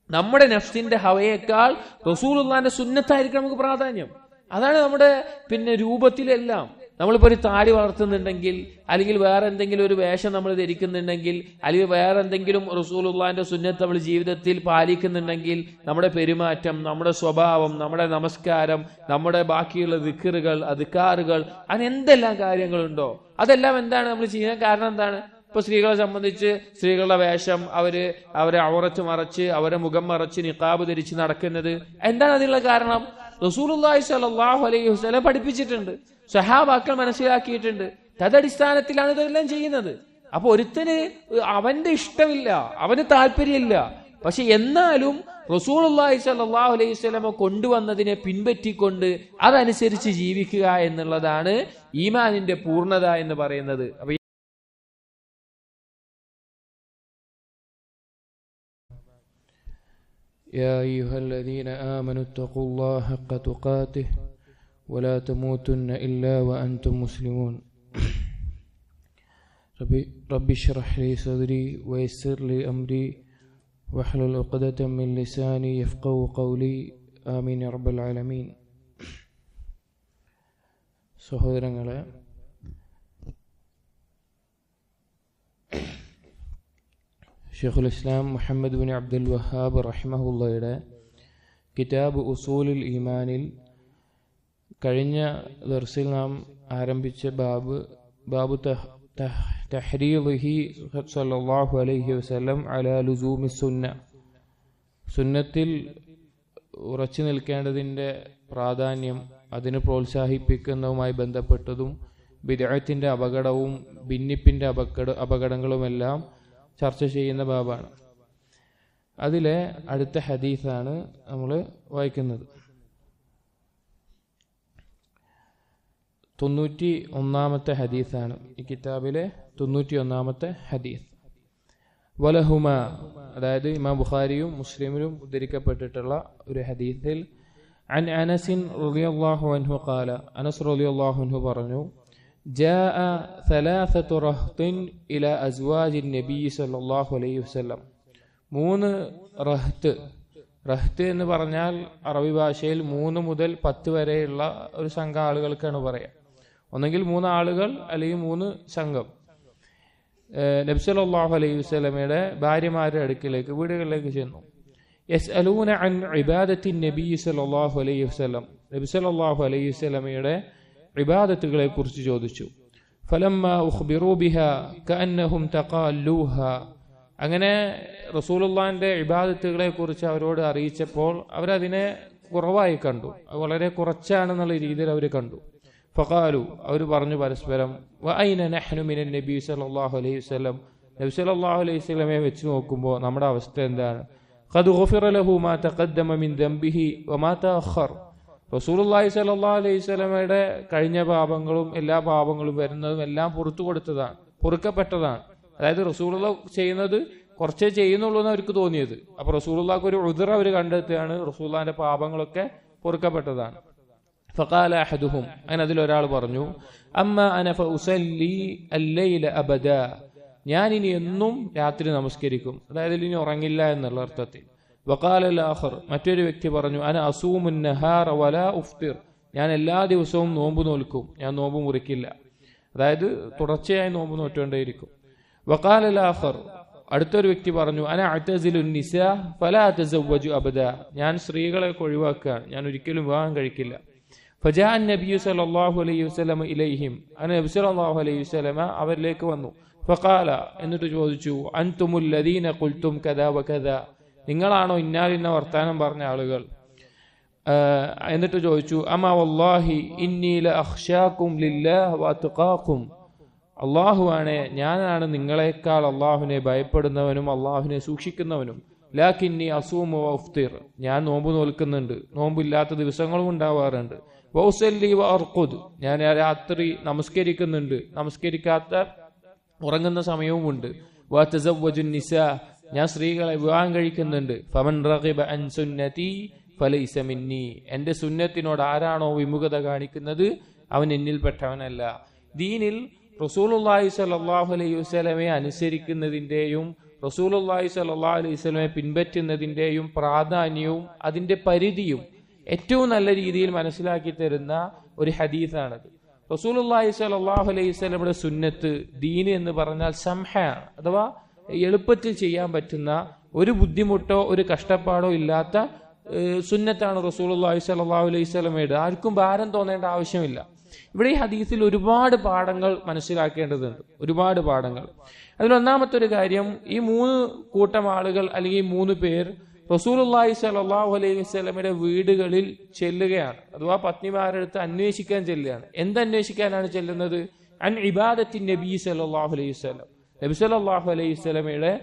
നമ്മുടെ നഫ്സിന്റെ ഹവയേക്കാൾ റസൂലുള്ളാഹിന്റെ സുന്നത്തായിരിക്കും നമുക്ക് പ്രാധാന്യം. അതാണ് നമ്മുടെ രൂപത്തിലെല്ലാം. നമ്മളിപ്പോ ഒരു താടി വളർത്തുന്നുണ്ടെങ്കിൽ, അല്ലെങ്കിൽ വേറെ എന്തെങ്കിലും ഒരു വേഷം നമ്മൾ ധരിക്കുന്നുണ്ടെങ്കിൽ, അല്ലെങ്കിൽ വേറെ എന്തെങ്കിലും റസൂലുള്ളാഹിന്റെ സുന്നത്ത് നമ്മൾ ജീവിതത്തിൽ പാലിക്കുന്നുണ്ടെങ്കിൽ, നമ്മുടെ പെരുമാറ്റം, നമ്മുടെ സ്വഭാവം, നമ്മുടെ നമസ്കാരം, നമ്മുടെ ബാക്കിയുള്ള ദിക്റുകൾ, അദ്കാറുകൾ, അങ്ങനെ എന്തെല്ലാം കാര്യങ്ങളുണ്ടോ അതെല്ലാം എന്താണ് നമ്മൾ ചെയ്യാൻ കാരണം? എന്താണ്? ഇപ്പൊ സ്ത്രീകളെ സംബന്ധിച്ച് സ്ത്രീകളുടെ വേഷം, അവരെ ഔറത്ത് മറച്ച്, അവരെ മുഖം മറച്ച് നിഖാബ് ധരിച്ച് നടക്കുന്നത്, എന്താണ് അതിനുള്ള കാരണം? റസൂലുള്ളാഹി സ്വല്ലല്ലാഹു അലൈഹി വസല്ലം പഠിപ്പിച്ചിട്ടുണ്ട്, സഹാബാക്കൾ മനസ്സിലാക്കിയിട്ടുണ്ട്. തദടിസ്ഥാനത്തിലാണ് ഇതെല്ലാം ചെയ്യുന്നത്. അപ്പൊ ഒരുത്തന് അവന്റെ ഇഷ്ടമില്ല, അവന് താല്പര്യമില്ല, പക്ഷെ എന്നാലും റസൂലുള്ളാഹി സ്വല്ലല്ലാഹു അലൈഹി വസല്ലം കൊണ്ടുവന്നതിനെ പിൻപറ്റിക്കൊണ്ട് അതനുസരിച്ച് ജീവിക്കുക എന്നുള്ളതാണ് ഈമാനിന്റെ പൂർണ്ണത എന്ന് പറയുന്നത്. അപ്പൊ يا أيها الذين آمنوا اتقوا الله حق تقاته ولا تموتن إلا وأنتم مسلمون رب اشرح لي صدري ويسر لي أمري واحلل عقدة من لساني يفقهوا قولي آمين يا رب العالمين. സഹോദരങ്ങളെ, ഷെയ്ഖുൽ ഇസ്ലാം മുഹമ്മദ് ബിൻ അബ്ദുൽ വഹാബ് റഹിമഹുള്ളയുടെ കിതാബ് ഉസൂലുൽ ഈമാനിൽ കഴിഞ്ഞ ദർസിൽ നാം ആരംഭിച്ച ബാബു തഹ്രീദിഹി സല്ലല്ലാഹു അലൈഹി വസല്ലം അലാ ലുസൂമി സുന്നത്തിൽ ഉറച്ചു നിൽക്കേണ്ടതിൻ്റെ പ്രാധാന്യം, അതിന് പ്രോത്സാഹിപ്പിക്കുന്നതുമായി ബന്ധപ്പെട്ടതും ബിദ്അത്തിന്റെ അപകടവും ഭിന്നിപ്പിന്റെ അപകടങ്ങളുമെല്ലാം ചർച്ച ചെയ്യുന്ന ബാബാണ്. അതിലെ അടുത്ത ഹദീസാണ് നമ്മൾ വായിക്കുന്നത്. 91-ാമത്തെ ഹദീസാണ് ഈ കിതാബിലെ 91-ാമത്തെ ഹദീസ്. വലഹുമ, അതായത് ഇമാം ബുഖാരിയും മുസ്ലിമിലും ഉദ്ധരിക്കപ്പെട്ടിട്ടുള്ള ഒരു ഹദീസിൽ അൻ അനസിൻ റളിയല്ലാഹു അൻഹു ഖാല, അനസ് റളിയല്ലാഹു അൻഹു പറഞ്ഞു, ജാഅ സലാസതു റഹ്തിൻ ഇലാ അസ്വാജിൻ നബി സല്ലല്ലാഹു അലൈഹി വസല്ലം. 3 റഹ്ത്ത് എന്ന് പറഞ്ഞാൽ അറബി ഭാഷയിൽ 3 മുതൽ 10 വരെയുള്ള ഒരു സംഘം ആളുകൾക്കാണ് പറയാം. ഒന്നെങ്കിൽ 3 ആളുകൾ, അല്ലെങ്കിൽ 3 സംഘം നബി സല്ലല്ലാഹു അലൈഹി വസല്ലമയുടെ ഭാര്യമാരുടെ അടുക്കിലേക്ക്, വീടുകളിലേക്ക് ചെന്നു. യസ്അലൂന അൻ ഇബാദത്തി നബി സല്ലല്ലാഹു അലൈഹി വസല്ലം, നബി സല്ലല്ലാഹു അലൈഹി വസല്ലമയുടെ ഇബാദത്തുകളെ കുറിച്ച് ചോദിച്ചു. ഫലമ്മ ഉഖ്ബിറൂ ബിഹാ കഅന്നഹും തഖാല്ലൂഹ, അങ്ങനെ റസൂലുള്ളാഹിന്റെ ഇബാദത്തുകളെ കുറിച്ച് അവരോട് അറിയിച്ചപ്പോൾ അവരതിനെ കുറവായി കണ്ടു, വളരെ കുറച്ചാണെന്നുള്ള രീതിയിൽ അവർ കണ്ടു. ഫഖാലു, അവർ പറഞ്ഞു പരസ്പരം, വഅൈന നഹ്നു മിനൻ നബി സല്ലല്ലാഹു അലൈഹി വസല്ലം, നബി സല്ലല്ലാഹു അലൈഹി വസല്ലമയെ വെച്ച് നോക്കുമ്പോൾ നമ്മുടെ അവസ്ഥ എന്താണ്? ഖദ് ഗുഫിറ ലഹു മാ തഖദ്ദമ മിൻ ദംബിഹി വമാ തഅഖർ, റസൂലുള്ളാഹി സ്വല്ലല്ലാഹു അലൈഹി വസല്ലമയുടെ കഴിഞ്ഞ പാപങ്ങളും എല്ലാ പാപങ്ങളും വരുന്നതും എല്ലാം പൊറുക്കപ്പെട്ടതാണ്. അതായത് റസൂലുള്ള ചെയ്യുന്നത് കുറച്ചേ ചെയ്യുന്നുള്ളൂ എന്ന് അവർക്ക് തോന്നിയത്. അപ്പൊ റസൂലുള്ളാഹിക്ക് ഒരു ഉദ്ർ അവർ കണ്ടെത്തുകയാണ്, റസൂലുള്ളാഹിന്റെ പാപങ്ങളൊക്കെ പൊറുക്കപ്പെട്ടതാണ്. ഫഖാല അഹദുഹും, അങ്ങനെ അതിലൊരാൾ പറഞ്ഞു, അമ്മ അന ഫഉസല്ലി അല്ലൈല അബദ, ഞാൻ ഇനി എന്നും രാത്രി നമസ്കരിക്കും, അതായത് ഇനി ഉറങ്ങില്ല എന്നുള്ള അർത്ഥത്തിൽ. വഖാല അൽ-ആഖർ, മറ്റൊരു വ്യക്തി പറഞ്ഞു, അന അസൂമുൻ നഹാറ വലാ ഉഫ്തിർ, ഞാൻ എല്ലാ ദിവസവും നോമ്പ് നോൽക്കും, ഞാൻ നോമ്പ് മുറിക്കില്ല, അതായത് തുടർച്ചയായി നോമ്പ് നോറ്റുകൊണ്ടേയിരിക്കും. വഖാല അൽ-ആഖർ, അടുത്തൊരു വ്യക്തി പറഞ്ഞു, അന അഅ്തസിലുൻ നിസാ ഫലാ അതസവ്വജു അബദ, ഞാൻ സ്ത്രീകളെ ഒഴിവാക്കുകയാണ്, ഞാൻ ഒരിക്കലും വിവാഹം കഴിക്കില്ല. ഫജാഅ നബി സല്ലല്ലാഹു അലൈഹി വസല്ലം ഇലൈഹിം, നബി സല്ലല്ലാഹു അലൈഹി വസല്ലം അവരിലേക്ക് വന്നു. ഫഖാല, എന്നിട്ട് ചോദിച്ചു, അൻതുമുൽ ലദീന ഖുൽതും കദാ വകദാ, നിങ്ങളാണോ ഇന്നാലിന്ന വർത്താനം പറഞ്ഞ ആളുകൾ? എന്നിട്ട് ചോദിച്ചു, അമാ വല്ലാഹി ഇന്നി ലഅഖ്ശാകും ലില്ലാഹി വഅത്ഖാകും, അല്ലാഹുവാണ്, ഞാനാണ് നിങ്ങളെക്കാൾ അല്ലാഹുവിനെ ഭയപ്പെടുന്നവനും അല്ലാഹുവിനെ സൂക്ഷിക്കുന്നവനും. ലാകിന്നി അസൂമു വഅഫ്തിർ, ഞാൻ നോമ്പ് നോൽക്കുന്നുണ്ട്, നോമ്പില്ലാത്ത ദിവസങ്ങളും ഉണ്ടാവാറുണ്ട്. വഉസല്ലി വഅർഖുദ്, ഞാൻ രാത്രി നമസ്കരിക്കുന്നുണ്ട്, നമസ്കരിക്കാത്ത ഉറങ്ങുന്ന സമയവുമുണ്ട്. വതസവ്വജുൻ നിസാ, ഞാൻ സ്ത്രീകളെ വിവാഹം കഴിക്കുന്നുണ്ട്. ഫമൻ റഗിബ അൻ സുന്നതി ഫലൈസ മിന്നി, എന്റെ സുന്നത്തിനോട് ആരാണോ വിമുഖത കാണിക്കുന്നത് അവൻ എന്നിൽപ്പെട്ടവനല്ല. ദീനിൽ റസൂലുള്ളാഹി സ്വല്ലല്ലാഹു അലൈഹി വസല്ലമയെ അനുസരിക്കുന്നതിന്റെയും റസൂലുള്ളാഹി സ്വല്ലല്ലാഹു അലൈഹി വസല്ലമയെ പിൻപറ്റുന്നതിന്റെയും പ്രാധാന്യവും അതിന്റെ പരിധിയും ഏറ്റവും നല്ല രീതിയിൽ മനസ്സിലാക്കി തരുന്ന ഒരു ഹദീസാണത്. റസൂലുള്ളാഹി സ്വല്ലല്ലാഹു അലൈഹി വസല്ലമയുടെ സുന്നത്ത്, ദീന് എന്ന് പറഞ്ഞാൽ സംഹയാണ്, അഥവാ എളുപ്പത്തിൽ ചെയ്യാൻ പറ്റുന്ന, ഒരു ബുദ്ധിമുട്ടോ ഒരു കഷ്ടപ്പാടോ ഇല്ലാത്ത സുന്നത്താണ് റസൂലുള്ളാഹി സ്വല്ലല്ലാഹു അലൈഹി വസല്ലമയുടെ. ആർക്കും ഭാരം തോന്നേണ്ട ആവശ്യമില്ല. ഇവിടെ ഈ ഹദീസിൽ ഒരുപാട് പാഠങ്ങൾ മനസ്സിലാക്കേണ്ടതുണ്ട്, ഒരുപാട് പാഠങ്ങൾ. അതിലൊന്നാമത്തെ ഒരു കാര്യം, ഈ 3 കൂട്ടം ആളുകൾ അല്ലെങ്കിൽ 3 പേർ റസൂലുള്ളാഹി സ്വല്ലല്ലാഹു അലൈഹി വസല്ലമയുടെ വീടുകളിൽ ചെല്ലുകയാണ്, അഥവാ പത്നിമാരെടുത്ത് അന്വേഷിക്കാൻ ചെല്ലുകയാണ്. എന്തന്വേഷിക്കാനാണ് ചെല്ലുന്നത്? അൻ ഇബാദത്തിൻ നബി സ്വല്ലല്ലാഹു അലൈഹി വസല്ലം, നബി സ്വല്ലല്ലാഹു അലൈഹി വസല്ലമയുടെ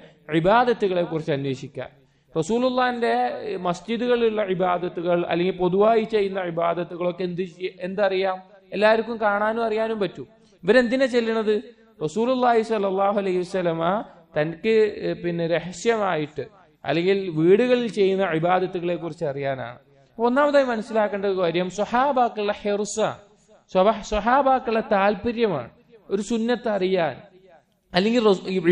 ഇബാദത്തുകളെ കുറിച്ച് അന്വേഷിക്കാൻ. റസൂലുള്ളാഹിന്റെ മസ്ജിദുകളിലുള്ള ഇബാദത്തുകൾ അല്ലെങ്കിൽ പൊതുവായി ചെയ്യുന്ന ഇബാദത്തുകളൊക്കെ എന്തറിയാം? എല്ലാവർക്കും കാണാനും അറിയാനും പറ്റും. ഇവരെന്തിനാ ചെല്ലണത്? റസൂലുള്ളാഹി സ്വല്ലല്ലാഹു അലൈഹി വസല്ലമ തനിക്ക് രഹസ്യമായിട്ട് അല്ലെങ്കിൽ വീടുകളിൽ ചെയ്യുന്ന ഇബാദത്തുകളെ കുറിച്ച് അറിയാനാണ്. ഒന്നാമതായി മനസ്സിലാക്കേണ്ട കാര്യം സ്വഹാബാക്കളുടെ ഹിർസ, സ്വഹാബാക്കളുടെ താല്പര്യമാണ് ഒരു സുന്നത്ത് അറിയാൻ അല്ലെങ്കിൽ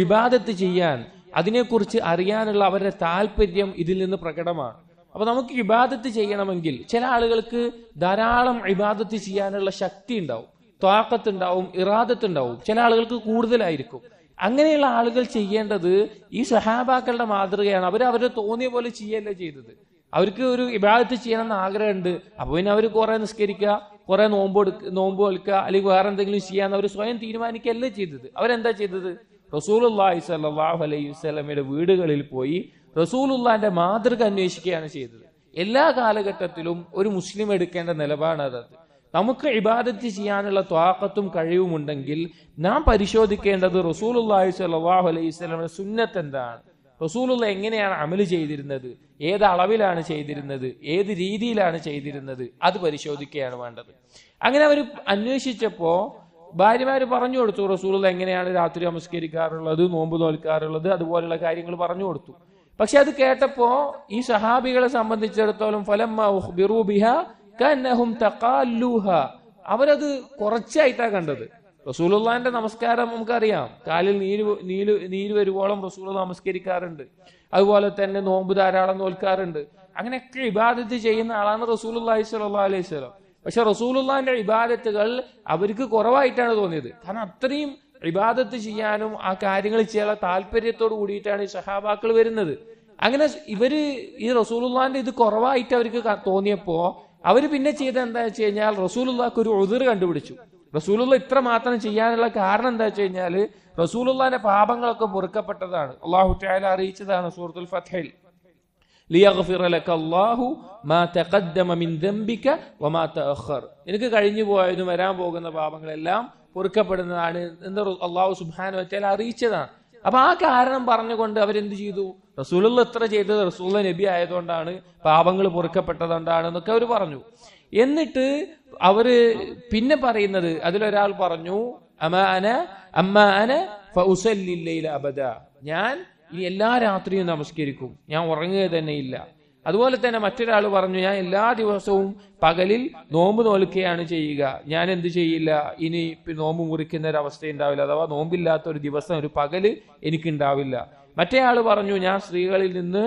ഇബാദത്ത് ചെയ്യാൻ, അതിനെക്കുറിച്ച് അറിയാനുള്ള അവരുടെ താല്പര്യം ഇതിൽ നിന്ന് പ്രകടമാണ്. അപ്പൊ നമുക്ക് ഇബാദത്ത് ചെയ്യണമെങ്കിൽ ചില ആളുകൾക്ക് ധാരാളം ഇബാദത്ത് ചെയ്യാനുള്ള ശക്തി ഉണ്ടാവും, ത്വാഖത്ത് ഉണ്ടാവും, ഇറാദത്ത് ഉണ്ടാവും. ചില ആളുകൾക്ക് കൂടുതലായിരിക്കും. അങ്ങനെയുള്ള ആളുകൾ ചെയ്യേണ്ടത് ഈ സ്വഹാബാക്കളുടെ മാതൃകയാണ്. അവരുടെ തോന്നിയ പോലെ ചെയ്യല്ല ചെയ്തത്. അവർക്ക് ഒരു ഇബാദത്ത് ചെയ്യണമെന്ന് ആഗ്രഹമുണ്ട്, അപ്പൊ പിന്നെ അവർ കുറെ നിസ്കരിക്കുക, കുറെ നോമ്പ് വെക്കുക, അല്ലെങ്കിൽ വേറെ എന്തെങ്കിലും ചെയ്യാന്ന് അവർ സ്വയം തീരുമാനിക്കുകയല്ല ചെയ്തത്. അവരെന്താ ചെയ്തത്? റസൂലുള്ളാഹി സ്വല്ലല്ലാഹു അലൈഹി വസല്ലമയുടെ വീടുകളിൽ പോയി റസൂലുള്ളാഹിന്റെ മാതൃക അന്വേഷിക്കുകയാണ് ചെയ്തത്. എല്ലാ കാലഘട്ടത്തിലും ഒരു മുസ്ലിം എടുക്കേണ്ട നിലപാടാണ് അത്. നമുക്ക് ഇബാദത്ത് ചെയ്യാനുള്ള ത്വാഖത്തും കഴിവുമുണ്ടെങ്കിൽ നാം പരിശോധിക്കേണ്ടത് റസൂലുള്ളാഹി സ്വല്ലല്ലാഹു അലൈഹി വസല്ലമയുടെ സുന്നത്ത് എന്താണ്, റസൂലുള്ള എങ്ങനെയാണ് അമല് ചെയ്തിരുന്നത്, ഏത് അളവിലാണ് ചെയ്തിരുന്നത്, ഏത് രീതിയിലാണ് ചെയ്തിരുന്നത്, അത് പരിശോധിക്കുകയാണ് വേണ്ടത്. അങ്ങനെ അവർ അന്വേഷിച്ചപ്പോ ഭാര്യമാര് പറഞ്ഞു കൊടുത്തു റസൂലുള്ള എങ്ങനെയാണ് രാത്രി നമസ്കരിക്കാറുള്ളത്, നോമ്പ് നോൽക്കാറുള്ളത്, അതുപോലുള്ള കാര്യങ്ങൾ പറഞ്ഞു കൊടുത്തു. പക്ഷെ അത് കേട്ടപ്പോ ഈ സഹാബികളെ സംബന്ധിച്ചിടത്തോളം ഫലമ്മ ഉഖ്ബിറൂ ബിഹാ കഅന്നഹും തഖാല്ലുഹ, അവരത് കുറച്ചായിട്ടാണ് കണ്ടത്. റസൂലുള്ളാഹിന്റെ നമസ്കാരം നമുക്കറിയാം, കാലിൽ നീര് വരുവോളം റസൂൽ നമസ്കരിക്കാറുണ്ട്, അതുപോലെ തന്നെ നോമ്പ് ധാരാളം നോൽക്കാറുണ്ട്. അങ്ങനെയൊക്കെ ഇബാദത്ത് ചെയ്യുന്ന ആളാണ് റസൂലുള്ളാഹി സ്വല്ലല്ലാഹു അലൈഹി വസല്ലം. പക്ഷെ റസൂലുള്ളാഹിന്റെ ഇബാദത്തുകൾ അവർക്ക് കുറവായിട്ടാണ് തോന്നിയത്. കാരണം അത്രയും ഇബാദത്ത് ചെയ്യാനും ആ കാര്യങ്ങൾ ചെയ്യാനുള്ള താല്പര്യത്തോട് കൂടിയിട്ടാണ് ഈ സഹാബാക്കൾ വരുന്നത്. അങ്ങനെ ഈ റസൂലുള്ളാഹിന്റെ ഇത് കുറവായിട്ട് അവർക്ക് തോന്നിയപ്പോ അവര് പിന്നെ ചെയ്ത എന്താ വെച്ച് കഴിഞ്ഞാൽ റസൂലുള്ളാഹിക്ക് ഒരു ഉദ്ർ കണ്ടുപിടിച്ചു. റസൂലുള്ള ഇത്ര മാത്രം ചെയ്യാനുള്ള കാരണം എന്താ വെച്ച് കഴിഞ്ഞാൽ റസൂലുള്ളാഹിന്റെ പാപങ്ങളൊക്കെ പൊറുക്കപ്പെട്ടതാണ്. അല്ലാഹു തആല അറിയിച്ചതാണ് സൂറത്തുൽ ഫത്ഹിൽ, ലിയഗ്ഫിറ ലക അല്ലാഹു മാ തഖദ്ദമ മിൻ ദംബിക വമാ തഅഖർ, നിനക്ക് കഴിഞ്ഞു പോയതും വരാൻ പോകുന്ന പാപങ്ങളെല്ലാം പൊറുക്കപ്പെടുന്നതാണ് എന്ന് അല്ലാഹു സുബ്ഹാനഹു വ തആല അറിയിച്ചതാണ്. അപ്പൊ ആ കാരണം പറഞ്ഞുകൊണ്ട് അവരെന്ത് ചെയ്തു? റസൂലുള്ള ഇത്ര ചെയ്തത് റസൂലുള്ള നബി ആയതുകൊണ്ടാണ്, പാപങ്ങൾ പൊറുക്കപ്പെട്ടതുകൊണ്ടാണ് എന്നൊക്കെ അവർ പറഞ്ഞു. എന്നിട്ട് അവര് പിന്നെ പറയുന്നത്, അതിലൊരാൾ പറഞ്ഞു ഞാൻ ഇനി എല്ലാ രാത്രിയും നമസ്കരിക്കും, ഞാൻ ഉറങ്ങുക തന്നെ ഇല്ല. അതുപോലെ തന്നെ മറ്റൊരാൾ പറഞ്ഞു, ഞാൻ എല്ലാ ദിവസവും പകലിൽ നോമ്പ് നോൽക്കുകയാണ് ചെയ്യുക, ഞാൻ എന്ത് ചെയ്യില്ല, ഇനി നോമ്പ് മുറിക്കുന്ന ഒരു അവസ്ഥ ഉണ്ടാവില്ല, അഥവാ നോമ്പില്ലാത്ത ഒരു ദിവസം ഒരു പകല് എനിക്കുണ്ടാവില്ല. മറ്റേ ആള് പറഞ്ഞു, ഞാൻ സ്ത്രീകളിൽ നിന്ന്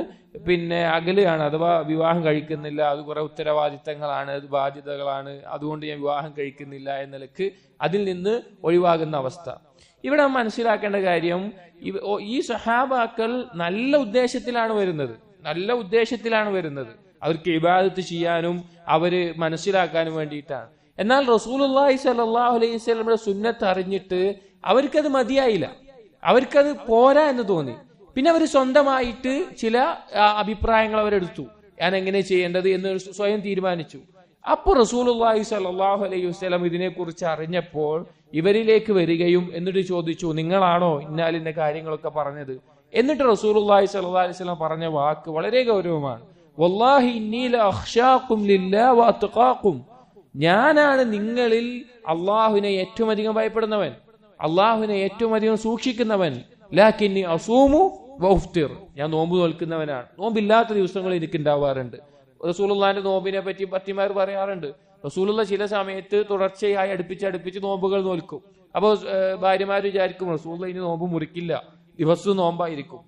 അകലെയാണ്, അഥവാ വിവാഹം കഴിക്കുന്നില്ല, അത് കുറെ ഉത്തരവാദിത്തങ്ങളാണ്, അത് ബാധ്യതകളാണ്, അതുകൊണ്ട് ഞാൻ വിവാഹം കഴിക്കുന്നില്ല എന്ന നിലക്ക് അതിൽ നിന്ന് ഒഴിവാകുന്ന അവസ്ഥ. ഇവിടെ മനസ്സിലാക്കേണ്ട കാര്യം, ഈ സഹാബാക്കൾ നല്ല ഉദ്ദേശത്തിലാണ് വരുന്നത്, അവർക്ക് ഇബാദത്ത് ചെയ്യാനും അവര് മനസ്സിലാക്കാനും വേണ്ടിയിട്ടാണ്. എന്നാൽ റസൂലുള്ളാഹി സ്വല്ലല്ലാഹു അലൈഹി വസല്ലമയുടെ സുന്നത്ത് അറിഞ്ഞിട്ട് അവർക്കത് മതിയായില്ല, അവർക്കത് പോരാ എന്ന് തോന്നി. പിന്നെ അവർ സ്വന്തമായിട്ട് ചില അഭിപ്രായങ്ങൾ അവരെടുത്തു, ഞാൻ എങ്ങനെ ചെയ്യേണ്ടത് എന്ന് സ്വയം തീരുമാനിച്ചു. അപ്പോൾ റസൂലുള്ളാഹി സ്വല്ലല്ലാഹു അലൈഹി വസല്ലം ഇതിനെക്കുറിച്ച് അറിഞ്ഞപ്പോൾ ഇവരിലേക്ക് വരികയും എന്നിട്ട് ചോദിച്ചു, നിങ്ങളാണോ ഇന്നാലിന്റെ കാര്യങ്ങളൊക്കെ പറഞ്ഞത്? എന്നിട്ട് റസൂലുള്ളാഹി സ്വല്ലല്ലാഹു അലൈഹി വസല്ലം പറഞ്ഞ വാക്ക് വളരെ ഗൗരവമാണ്, വല്ലാഹി ഇന്നി ലഅഖ്ശാകും ലില്ലാഹി വഅത്ഖാകും, ഞാനാണ് നിങ്ങളിൽ അള്ളാഹുവിനെ ഏറ്റവും അധികം ഭയപ്പെടുന്നവൻ, അള്ളാഹുവിനെ ഏറ്റവും അധികം സൂക്ഷിക്കുന്നവൻ. ലാകിന്നി അസൂമു വഅഫ്തിർ, ഞാൻ നോമ്പ് നോൽക്കുന്നവനാണ്, നോമ്പില്ലാത്ത ദിവസങ്ങൾ എനിക്ക് ഉണ്ടാവാറുണ്ട്. റസൂലുള്ളാഹിന്റെ നോമ്പിനെ പറ്റി പറ്റിമാർ പറയാറുണ്ട്, റസൂലുള്ള ചില സമയത്ത് തുടർച്ചയായി അടുപ്പിച്ച് നോമ്പുകൾ നോൽക്കും. അപ്പോൾ ഭാര്യമാർ വിചാരിക്കും റസൂലുള്ള ഇനി നോമ്പ് മുറിക്കില്ല, ദിവസവും നോമ്പായിരിക്കും.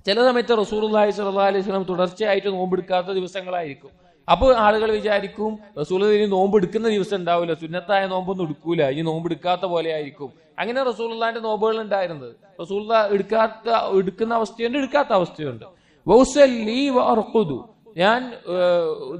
ചില സമയത്ത് റസൂലുള്ളാഹി സ്വല്ലല്ലാഹു അലൈഹി വസല്ലം തുടർച്ചയായിട്ട് നോമ്പെടുക്കാത്ത ദിവസങ്ങളായിരിക്കും. അപ്പോൾ ആളുകൾ വിചാരിക്കും റസൂൽ ഇനി നോമ്പ് എടുക്കുന്ന ദിവസം ഉണ്ടാവില്ല, സുന്നത്തായ നോമ്പൊന്നും എടുക്കൂല, ഇനി നോമ്പ് എടുക്കാത്ത പോലെ ആയിരിക്കും. അങ്ങനെ റസൂലുള്ളാഹിന്റെ നോമ്പുകൾ ഉണ്ടായിരുന്നത്. റസൂലുള്ളാഹി എടുക്കുന്ന അവസ്ഥയുണ്ട്, എടുക്കാത്ത അവസ്ഥയുണ്ട്. വൗസല്ലി വഅർഖുദു, ഞാൻ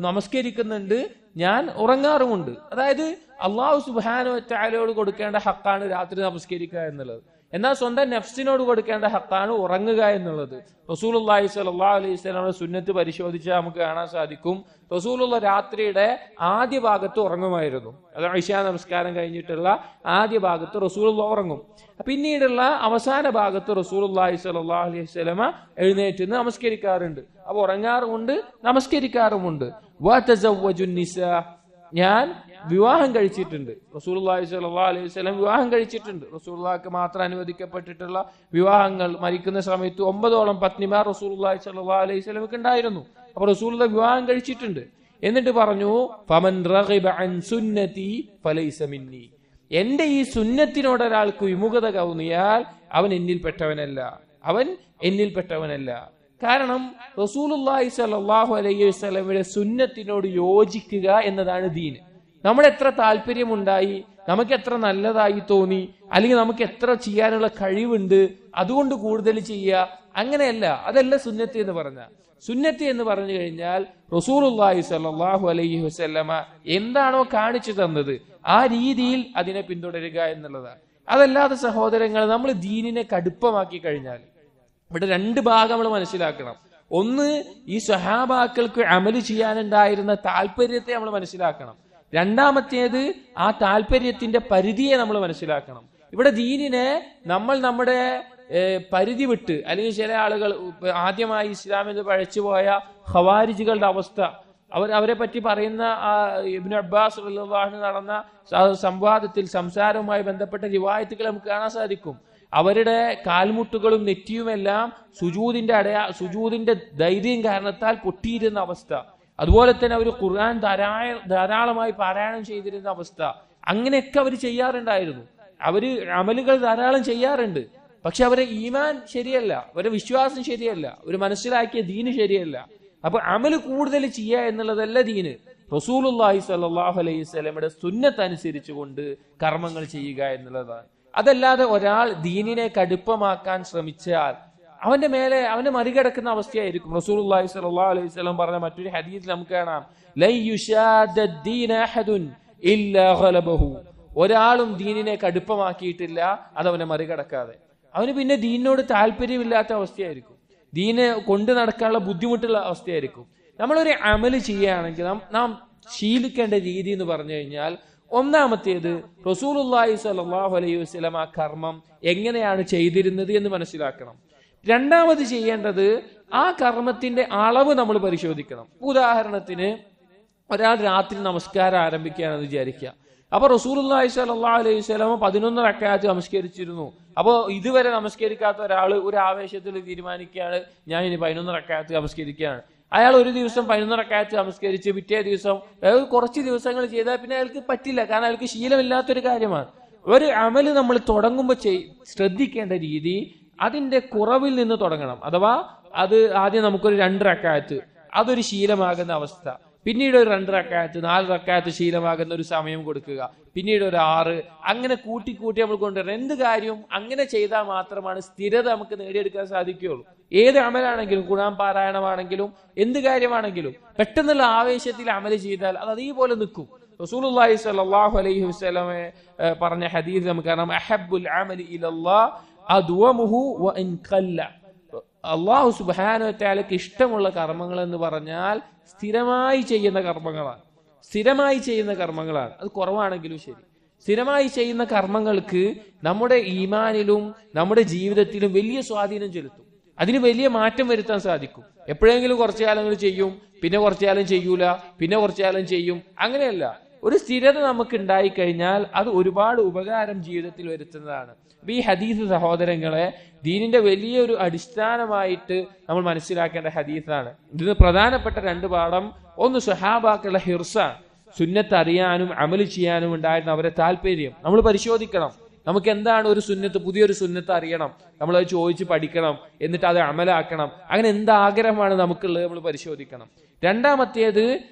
നമസ്കരിക്കുന്നുണ്ട്, ഞാൻ ഉറങ്ങാറുമുണ്ട്. അതായത് അല്ലാഹു സുബ്ഹാനഹു വ തആലയോട് കൊടുക്കേണ്ട ഹക്കാണ് രാത്രി നമസ്കരിക്കുക എന്നുള്ളത്. എന്നാൽ സ്വന്തം നഫ്സിനോട് കൊടുക്കേണ്ട ഹക്കാണ് ഉറങ്ങുക എന്നുള്ളത്. റസൂലുള്ളാഹി സ്വല്ലല്ലാഹു അലൈഹി വസല്ലമയുടെ സുന്നത്ത് പരിശോധിച്ചാൽ നമുക്ക് കാണാൻ സാധിക്കും, റസൂലുള്ള രാത്രിയുടെ ആദ്യ ഭാഗത്ത് ഉറങ്ങുമായിരുന്നു. അത് ഇശാ നമസ്കാരം കഴിഞ്ഞിട്ടുള്ള ആദ്യ ഭാഗത്ത് റസൂലുള്ള ഉറങ്ങും. പിന്നീടുള്ള അവസാന ഭാഗത്ത് റസൂലുള്ളാഹി സ്വല്ലല്ലാഹു അലൈഹി വസല്ലമ എഴുന്നേറ്റ് നമസ്കരിക്കാറുണ്ട്. അപ്പൊ ഉറങ്ങാറുമുണ്ട്, നമസ്കരിക്കാറുമുണ്ട്. വതസവ്വജുൻ നിസാ, ഞാൻ വിവാഹം കഴിച്ചിട്ടുണ്ട്. റസൂലുള്ളാഹി സ്വല്ലല്ലാഹു അലൈഹി വസല്ലം വിവാഹം കഴിച്ചിട്ടുണ്ട്. റസൂലുള്ളാഹിക്ക് മാത്രം അനുവദിക്കപ്പെട്ടിട്ടുള്ള വിവാഹങ്ങൾ, മരിക്കുന്ന സമയത്ത് 9ഓളം പത്നിമാർ റസൂലുള്ളാഹി സ്വല്ലല്ലാഹു അലൈഹി വസല്ലമക്ക് ഉണ്ടായിരുന്നു. അപ്പൊ റസൂലുള്ളാഹി വിവാഹം കഴിച്ചിട്ടുണ്ട്. എന്നിട്ട് പറഞ്ഞു, ഫമൻ റഗിബ അൻ സുന്നതി ഫലൈസ മിന്നി, എന്റെ ഈ സുന്നത്തിനോട് ഒരാൾക്ക് വിമുഖത തോന്നിയാൽ അവൻ എന്നിൽപ്പെട്ടവനല്ല, അവൻ എന്നിൽപ്പെട്ടവനല്ല. കാരണം റസൂലുള്ളാഹി സ്വല്ലല്ലാഹു അലൈഹി വസല്ലമയുടെ സുന്നത്തിനോട് യോജിക്കുക എന്നതാണ് ദീൻ. നമ്മുടെ എത്ര താല്പര്യമുണ്ടായി, നമുക്ക് എത്ര നല്ലതായി തോന്നി, അല്ലെങ്കിൽ നമുക്ക് എത്ര ചെയ്യാനുള്ള കഴിവുണ്ട്, അതുകൊണ്ട് കൂടുതൽ ചെയ്യുക, അങ്ങനെയല്ല. അതല്ല സുന്നത്ത് എന്ന് പറഞ്ഞ. സുന്നത്ത് എന്ന് പറഞ്ഞു കഴിഞ്ഞാൽ റസൂലുള്ളാഹി സ്വല്ലല്ലാഹു അലൈഹി വസല്ലമ എന്താണോ കാണിച്ചു തന്നത് ആ രീതിയിൽ അതിനെ പിന്തുടരുക എന്നുള്ളതാണ്. അതല്ലാതെ സഹോദരങ്ങൾ, നമ്മൾ ദീനിനെ കടുപ്പമാക്കി കഴിഞ്ഞാൽ ഇവിടെ രണ്ട് ഭാഗം നമ്മൾ മനസ്സിലാക്കണം. ഒന്ന്, ഈ സ്വഹാബാക്കൾക്ക് അമല് ചെയ്യാനുണ്ടായിരുന്ന താല്പര്യത്തെ നമ്മൾ മനസ്സിലാക്കണം. രണ്ടാമത്തേത്, ആ താല്പര്യത്തിന്റെ പരിധിയെ നമ്മൾ മനസ്സിലാക്കണം. ഇവിടെ ദീനിനെ നമ്മൾ നമ്മുടെ പരിധി വിട്ട്, അല്ലെങ്കിൽ ചില ആളുകൾ ആദ്യമായി ഇസ്ലാമിൽ പഴച്ചുപോയ ഖവാരിജികളുടെ അവസ്ഥ, അവരെ പറ്റി പറയുന്ന ഇബ്നു അബ്ബാസ് റളിയല്ലാഹു അൻഹു നടന്ന സംവാദത്തിൽ, സംസാരവുമായി ബന്ധപ്പെട്ട റിവായത്തുകൾ നമുക്ക് കാണാൻ സാധിക്കും. അവരുടെ കാൽമുട്ടുകളും നെറ്റിയുമെല്ലാം സുജൂദിന്റെ ധൈര്യം കാരണത്താൽ പൊട്ടിയിരുന്ന അവസ്ഥ. അതുപോലെ തന്നെ അവർ ഖുർആൻ ധാരാളമായി പാരായണം ചെയ്തിരുന്ന അവസ്ഥ. അങ്ങനെയൊക്കെ അവർ ചെയ്യാറുണ്ടായിരുന്നു. അവര് അമലുകൾ ധാരാളം ചെയ്യാറുണ്ട്. പക്ഷെ അവരെ ഈമാൻ ശരിയല്ല, അവരെ വിശ്വാസം ശരിയല്ല, അവർ മനസ്സിലാക്കിയ ദീന് ശരിയല്ല. അപ്പൊ അമല് കൂടുതൽ ചെയ്യുക എന്നുള്ളതല്ല ദീന്. റസൂലുള്ളാഹി സ്വല്ലല്ലാഹു അലൈഹി വസല്ലമയുടെ സുന്നത്ത് അനുസരിച്ചുകൊണ്ട് കർമ്മങ്ങൾ ചെയ്യുക എന്നുള്ളതാണ്. അതല്ലാതെ ഒരാൾ ദീനിനെ കടുപ്പമാക്കാൻ ശ്രമിച്ചാൽ അവനെ മറികടക്കുന്ന അവസ്ഥയായിരിക്കും. റസൂലുള്ളാഹി സ്വല്ലല്ലാഹു അലൈഹി വസല്ലം പറഞ്ഞ മറ്റൊരു ഹദീസിൽ നമുക്ക് കാണാം, ലൻ യുശാദ്ദീന അഹദുൻ ഇല്ലാ ഗലബഹു, ഒരാളും ദീനിനെ കടുപ്പമാക്കിയിട്ടില്ല അതവനെ മറികടക്കാതെ. അവന് പിന്നെ ദീനിനോട് താല്പര്യമില്ലാത്ത അവസ്ഥയായിരിക്കും, ദീനെ കൊണ്ട് നടക്കാനുള്ള ബുദ്ധിമുട്ടുള്ള അവസ്ഥയായിരിക്കും. നമ്മളൊരു അമല് ചെയ്യുകയാണെങ്കിൽ നാം ശീലിക്കേണ്ട രീതി എന്ന് പറഞ്ഞു കഴിഞ്ഞാൽ, ഒന്നാമത്തേത് റസൂലുള്ളാഹി സ്വല്ലല്ലാഹു അലൈഹി വസല്ലം ആ കർമ്മം എങ്ങനെയാണ് ചെയ്തിരുന്നത് എന്ന് മനസ്സിലാക്കണം. രണ്ടാമത് ചെയ്യേണ്ടത് ആ കർമ്മത്തിന്റെ അളവ് നമ്മൾ പരിശോധിക്കണം. ഉദാഹരണത്തിന്, ഒരാൾ രാത്രി നമസ്കാരം ആരംഭിക്കുകയാണെന്ന് വിചാരിക്കുക. അപ്പൊ റസൂലുള്ളാഹി സ്വല്ലല്ലാഹു അലൈഹി വസല്ലം 11 റക്അത്ത് നമസ്കരിച്ചിരുന്നു. അപ്പൊ ഇതുവരെ നമസ്കരിക്കാത്ത ഒരാൾ ഒരു ആവേശത്തിൽ തീരുമാനിക്കുകയാണ്, ഞാൻ ഇനി 11 റക്അത്ത് നമസ്കരിക്കുകയാണ്. അയാൾ ഒരു ദിവസം 11 റക്അത്ത് നമസ്കരിച്ച് പിറ്റേ ദിവസം കുറച്ച് ദിവസങ്ങൾ ചെയ്താൽ പിന്നെ അയാൾക്ക് പറ്റില്ല, കാരണം അയാൾക്ക് ശീലമില്ലാത്തൊരു കാര്യമാണ്. ഒരു അമല് നമ്മൾ തുടങ്ങുമ്പോൾ ശ്രദ്ധിക്കേണ്ട രീതി അതിന്റെ കുറവിൽ നിന്ന് തുടങ്ങണം. അഥവാ അത് ആദ്യം നമുക്കൊരു 2 റക്അത്ത്, അതൊരു ശീലമാകുന്ന അവസ്ഥ. പിന്നീട് ഒരു 2 റക്അത്ത്, 4 റക്അത്ത് ശീലമാകുന്ന ഒരു സമയം കൊടുക്കുക. പിന്നീട് ഒരു 6, അങ്ങനെ കൂട്ടി നമ്മൾ കൊണ്ടുവരണം. എന്ത് കാര്യവും അങ്ങനെ ചെയ്താൽ മാത്രമാണ് സ്ഥിരത നമുക്ക് നേടിയെടുക്കാൻ സാധിക്കുകയുള്ളൂ. ഏത് അമലാണെങ്കിലും, ഖുർആൻ പാരായണമാണെങ്കിലും, എന്ത് കാര്യമാണെങ്കിലും പെട്ടെന്നുള്ള ആവേശത്തിൽ അമല് ചെയ്താൽ അത് അതേപോലെ നിൽക്കും. റസൂലുള്ളാഹി സ്വല്ലല്ലാഹു അലൈഹി വസല്ലം പറഞ്ഞ ഹദീസ് നമുക്ക് കാണാം, അഹബ്ബുൽ അമലി ഇലല്ലാഹ് അദ്വമുഹു വഇൻ ഖല്ല. അല്ലാഹു സുബ്ഹാനഹു വ തആലക്ക് ഇഷ്ടമുള്ള കർമ്മങ്ങൾ എന്ന് പറഞ്ഞാൽ സ്ഥിരമായി ചെയ്യുന്ന കർമ്മങ്ങളാണ്. അത് കുറവാണെങ്കിലും ശരി, സ്ഥിരമായി ചെയ്യുന്ന കർമ്മങ്ങൾക്ക് നമ്മുടെ ഈമാനിലും നമ്മുടെ ജീവിതത്തിലും വലിയ സ്വാധീനം ചെലുത്തും. അതിന് വലിയ മാറ്റം വരുത്താൻ സാധിക്കും. എപ്പോഴെങ്കിലും കുറച്ചു കാലങ്ങൾ ചെയ്യും, പിന്നെ കുറച്ചു കാലം ചെയ്യൂല, പിന്നെ കുറച്ചു കാലം ചെയ്യും, അങ്ങനെയല്ല. ഒരു സ്ഥിരത നമുക്ക് ഉണ്ടായിക്കഴിഞ്ഞാൽ അത് ഒരുപാട് ഉപകാരം ജീവിതത്തിൽ വരുത്തുന്നതാണ്. ഈ ഹദീസ് സഹോദരങ്ങളെ ദീനിന്റെ വലിയൊരു അടിസ്ഥാനമായിട്ട് നമ്മൾ മനസ്സിലാക്കേണ്ട ഹദീസാണ്. ഇതിന് പ്രധാനപ്പെട്ട 2 പാഠം. ഒന്ന്, സ്വഹാബാക്കളുടെ ഹിർസാണ്, സുന്നത്ത് അറിയാനും അമല് ചെയ്യാനും ഉണ്ടായിരുന്ന അവരെ താല്പര്യം നമ്മൾ പരിശോധിക്കണം. നമുക്ക് എന്താണ് ഒരു സുന്നത്ത്, പുതിയൊരു സുന്നത്ത് അറിയണം, നമ്മളത് ചോദിച്ച് പഠിക്കണം, എന്നിട്ട് അത് അമലാക്കണം. അങ്ങനെ എന്താഗ്രഹമാണ് നമുക്കുള്ളത് നമ്മൾ പരിശോധിക്കണം. രണ്ടാമത്തേത്,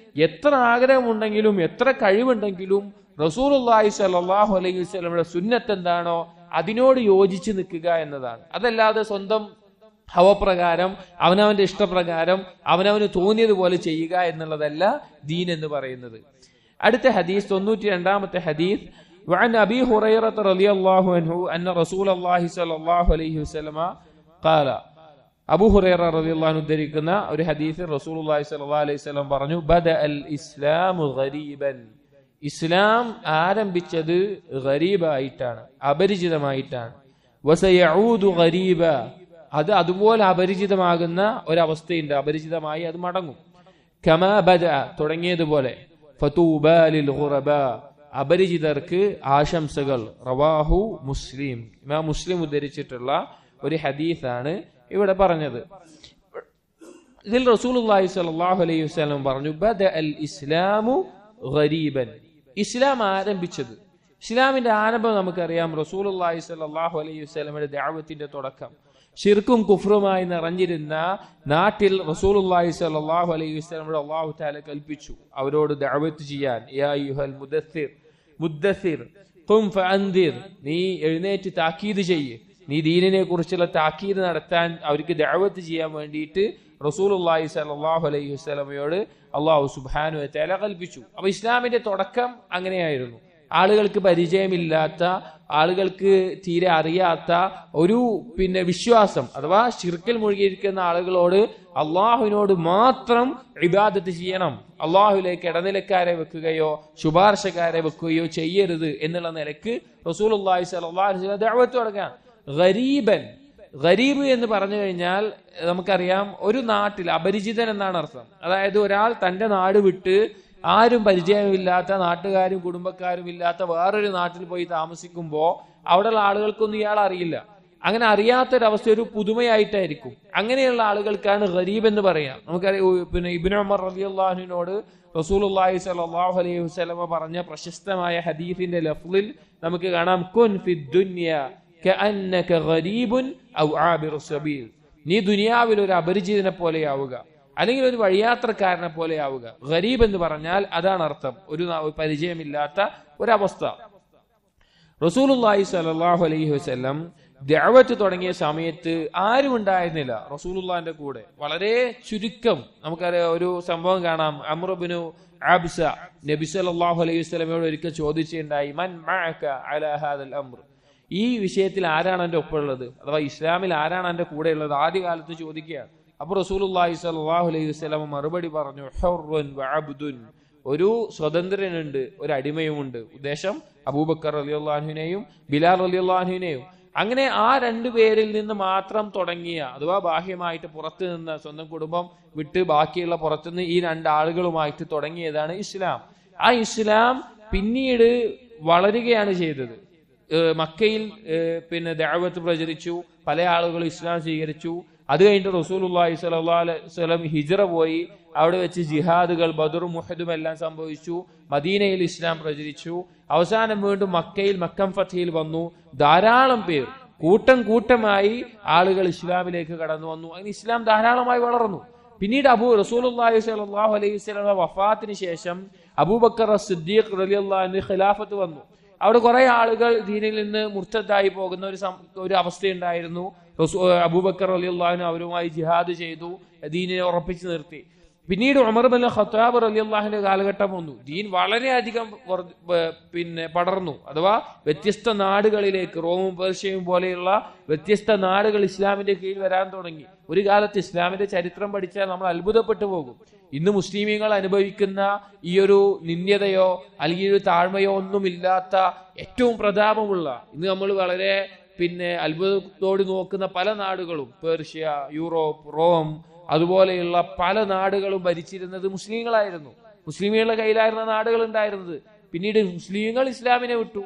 എത്ര ആഗ്രഹമുണ്ടെങ്കിലും എത്ര കഴിവുണ്ടെങ്കിലും റസൂലുള്ളാഹി സ്വല്ലല്ലാഹു അലൈഹി വസല്ലമയുടെ സുന്നത്ത് എന്താണോ അതിനോട് യോജിച്ച് നിൽക്കുക എന്നതാണ്. അതല്ലാതെ സ്വന്തം ഹവപ്രകാരം അവനവന്റെ ഇഷ്ടപ്രകാരം അവനവന് തോന്നിയതുപോലെ ചെയ്യുക എന്നുള്ളതല്ല ദീൻ എന്ന് പറയുന്നത്. അടുത്ത ഹദീസ് 92ാമത്തെ ഹദീസ്, وعن أبي هريرة رضي الله عنه أن رسول الله صلى الله عليه وسلم قال, അബൂ ഹുറൈറ റളിയല്ലാഹു അൻഹു ഉദ്ധരിക്കുന്ന ഒരു ഹദീസിൽ റസൂലുള്ളാഹി സ്വല്ലല്ലാഹു അലൈഹി വസല്ലം പറഞ്ഞു, ബദഅൽ ഇസ്ലാമു ഗരീബൻ, ഇസ്ലാം ആരംഭിച്ചത് ഗരീബായിട്ടാണ്, അപരിചിതമായിട്ടാണ്. വസയഊദു ഗരീബ, അത് അതുപോലെ അപരിചിതമാകുന്ന ഒരവസ്ഥയുണ്ട്, അപരിചിതമായി അത് മടങ്ങും. കമാ ബദഅ, തുടങ്ങിയതുപോലെ. ഫതൂബാ ലിൽ ഗുറബാ, അപരിചിതർക്ക് ആശംസകൾ. റവാഹു മുസ്ലിം, ഇമാം മുസ്ലിം ഉദ്ധരിച്ചിട്ടുള്ള ഒരു ഹദീസാണ് ഇവിടെ പറഞ്ഞത്. ഇതിൽ റസൂലുള്ളാഹി സ്വല്ലല്ലാഹു അലൈഹി വസല്ലം പറഞ്ഞു, ബദഅൽ ഇസ്ലാമു ഗരീബൻ, ഇസ്ലാം ആരംഭിച്ചത്. ഇസ്ലാമിന്റെ ആരംഭം നമുക്കറിയാം, റസൂലുള്ളാഹി സ്വല്ലല്ലാഹു അലൈഹി വസല്ലമയുടെ ദഅവത്തിന്റെ തുടക്കം. ശിർക്കും കുഫ്റുമായി നിറഞ്ഞിരുന്ന നാട്ടിൽ റസൂലുള്ളാഹി സ്വല്ലല്ലാഹു അലൈഹി വസല്ലമയോട് അല്ലാഹു തആല കൽപ്പിച്ചു അവരോട് ദഅവത്ത് ചെയ്യാൻ. യാ അയ്യുഹൽ മുദ്ദസ്സിർ ഖും ഫഅൻദിർ, നീ എഴുന്നേറ്റ് താക്കീത് ചെയ്യ്, നീ ദീനിനെ കുറിച്ചുള്ള താക്കീത് നടത്താൻ അവർക്ക് ദഅവത്ത് ചെയ്യാൻ വേണ്ടിയിട്ട് റസൂലുള്ളാഹി സ്വല്ലല്ലാഹു അലൈഹി വസല്ലമയോട് അല്ലാഹു സുബ്ഹാനഹു വ തആല കൽപ്പിച്ചു. അപ്പൊ ഇസ്ലാമിന്റെ തുടക്കം അങ്ങനെയായിരുന്നു. ആളുകൾക്ക് പരിചയമില്ലാത്ത, ആളുകൾക്ക് തീരെ അറിയാത്ത ഒരു വിശ്വാസം അഥവാ ശിർക്കിൽ മുഴുകിയിരിക്കുന്ന ആളുകളോട് അള്ളാഹുവിനോട് മാത്രം ഇബാദത്ത് ചെയ്യണം, അള്ളാഹുവിലേക്ക് ഇടനിലക്കാരെ വെക്കുകയോ ശുപാർശക്കാരെ വെക്കുകയോ ചെയ്യരുത് എന്നുള്ള നിലക്ക് റസൂലുള്ളാഹി സ്വല്ലല്ലാഹു അലൈഹി വസല്ലം ദഅവത്ത് തുടങ്ങാൻ. ഗരീബൻ, ഗരീബ് എന്ന് പറഞ്ഞു കഴിഞ്ഞാൽ നമുക്കറിയാം ഒരു നാട്ടിൽ അപരിചിതൻ എന്നാണ് അർത്ഥം. അതായത് ഒരാൾ തന്റെ നാട് വിട്ട് ആരും പരിചയമില്ലാത്ത, നാട്ടുകാരും കുടുംബക്കാരും ഇല്ലാത്ത വേറൊരു നാട്ടിൽ പോയി താമസിക്കുമ്പോൾ അവിടെയുള്ള ആളുകൾക്കൊന്നും ഇയാൾ അറിയില്ല. അങ്ങനെ അറിയാത്തൊരവസ്ഥ ഒരു പുതുമയായിട്ടായിരിക്കും. അങ്ങനെയുള്ള ആളുകൾക്കാണ് ഗരീബ് എന്ന് പറയാം. നമുക്കറിയാം ഇബ്നു ഉമർ റളിയല്ലാഹു അൻഹുവിനോട് റസൂലുള്ളാഹി സ്വല്ലല്ലാഹു അലൈഹി വസല്ലമ പറഞ്ഞ പ്രശസ്തമായ ഹദീസിന്റെ ലഫ്ളിൽ നമുക്ക് കാണാം, കുൻ ഫിദ് ദുനിയ കഅന്നക ഗരീബുൻ ഔ ആബിറു സബീൽ, നീ ദുനിയാവിൽ ഒരു അപരിചിതനെ പോലെയാവുക, അല്ലെങ്കിൽ ഒരു വഴിയാത്രക്കാരനെ പോലെയാവുക. ഗരീബ് എന്ന് പറഞ്ഞാൽ അതാണ് അർത്ഥം, ഒരു പരിചയമില്ലാത്ത ഒരവസ്ഥ. റസൂലുള്ളാഹി സ്വല്ലല്ലാഹു അലൈഹി വസല്ലം ദഅവത്ത് തുടങ്ങിയ സമയത്ത് ആരും ഉണ്ടായിരുന്നില്ല റസൂലുള്ളാഹിന്റെ കൂടെ. വളരെ ചുരുക്കം. നമുക്കറിയാം ഒരു സംഭവം കാണാം, അംർ ഇബ്നു അബ്സ നബി സല്ലല്ലാഹു അലൈഹി വസല്ലമയോട് ഒരിക്കൽ ചോദിച്ചിട്ടുണ്ടായി, മൻ മഅക അലാ ഹാദൽ അംർ, ഈ വിഷയത്തിൽ ആരാണ് എന്റെ ഒപ്പമുള്ളത്, അഥവാ ഇസ്ലാമിൽ ആരാണ് എന്റെ കൂടെ ഉള്ളത്, ആദ്യകാലത്ത് ചോദിക്കുകയാണ്. അപ്പൊ റസൂലുള്ളാഹി സ്വല്ലല്ലാഹു അലൈഹി വസല്ലം മറുപടി പറഞ്ഞു, ഹുർറുൻ വഅബ്ദുൻ, ഒരു സ്വതന്ത്രനുണ്ട്, ഒരു അടിമയുമുണ്ട്. ഉദ്ദേശം അബൂബക്കർ റളിയല്ലാഹു അൻഹുവിനെയും ബിലാൽ റളിയല്ലാഹു അൻഹുവിനെയും. അങ്ങനെ ആ രണ്ടു പേരിൽ നിന്ന് മാത്രം തുടങ്ങിയ, അഥവാ ബാഹ്യമായിട്ട് പുറത്തു നിന്ന് സ്വന്തം കുടുംബം വിട്ട് ബാക്കിയുള്ള പുറത്തുനിന്ന് ഈ രണ്ടാളുകളുമായിട്ട് തുടങ്ങിയതാണ് ഇസ്ലാം. ആ ഇസ്ലാം പിന്നീട് വളരുകയാണ് ചെയ്തത്. മക്കയിൽ ദഅവത്ത് പ്രചരിച്ചു, പല ആളുകളും ഇസ്ലാം സ്വീകരിച്ചു. അത് കഴിഞ്ഞിട്ട് റസൂലുള്ളാഹി സ്വല്ലല്ലാഹു അലൈഹി വസല്ലം ഹിജ്റ പോയി, അവിടെ വെച്ച് ജിഹാദുകൾ ബദറും മുഹദും എല്ലാം സംഭവിച്ചു. മദീനയിൽ ഇസ്ലാം പ്രചരിച്ചു. അവസാനം വീണ്ടും മക്കയിൽ മക്കം ഫത്ഹിൽ വന്നു. ധാരാളം പേർ കൂട്ടം കൂട്ടമായി ആളുകൾ ഇസ്ലാമിലേക്ക് കടന്നു വന്നു. അങ്ങനെ ഇസ്ലാം ധാരാളമായി വളർന്നു. പിന്നീട് റസൂലുള്ളാഹി സ്വല്ലല്ലാഹു അലൈഹി വസല്ലം വഫാത്തിന് ശേഷം അബൂബക്കർ സിദ്ദീഖ് റളിയല്ലാഹു അൻഹു ഖിലാഫത്ത് വന്നു. അവിടെ കുറെ ആളുകൾ ദീനിൽ നിന്ന് മുർത്തദായി പോകുന്ന ഒരു അവസ്ഥയുണ്ടായിരുന്നു. അബൂബക്കർ റളിയല്ലാഹു അൻഹു അവരുമായി ജിഹാദ് ചെയ്തു, ദീനിനെ ഉറപ്പിച്ചു നിർത്തി. പിന്നീട് ഉമർ ഇബ്നുൽ ഖത്താബ് റളിയല്ലാഹു അൻഹു കാലഘട്ടം വന്നു. ദീൻ വളരെയധികം പടർന്നു. അഥവാ വ്യത്യസ്ത നാടുകളിലേക്ക്, റോമും പേർഷ്യയും പോലെയുള്ള വ്യത്യസ്ത നാടുകൾ ഇസ്ലാമിന്റെ കീഴിൽ വരാൻ തുടങ്ങി. ഒരു കാലത്ത് ഇസ്ലാമിന്റെ ചരിത്രം പഠിച്ചാൽ നമ്മൾ അത്ഭുതപ്പെട്ടു പോകും. ഇന്ന് മുസ്ലിമീങ്ങൾ അനുഭവിക്കുന്ന ഈ ഒരു നിന്ദ്യതയോ അല്ലെങ്കിൽ ഒരു താഴ്മയോ ഒന്നുമില്ലാത്ത ഏറ്റവും പ്രതാപമുള്ള, ഇന്ന് നമ്മൾ വളരെ അത്ഭുതത്തോട് നോക്കുന്ന പല നാടുകളും, പേർഷ്യ, യൂറോപ്പ്, റോം, അതുപോലെയുള്ള പല നാടുകളും ഭരിച്ചിരുന്നത് മുസ്ലിങ്ങളായിരുന്നു. മുസ്ലിമുകളുടെ കയ്യിലായിരുന്ന നാടുകൾ ഉണ്ടായിരുന്നത്. പിന്നീട് മുസ്ലിങ്ങൾ ഇസ്ലാമിനെ വിട്ടു,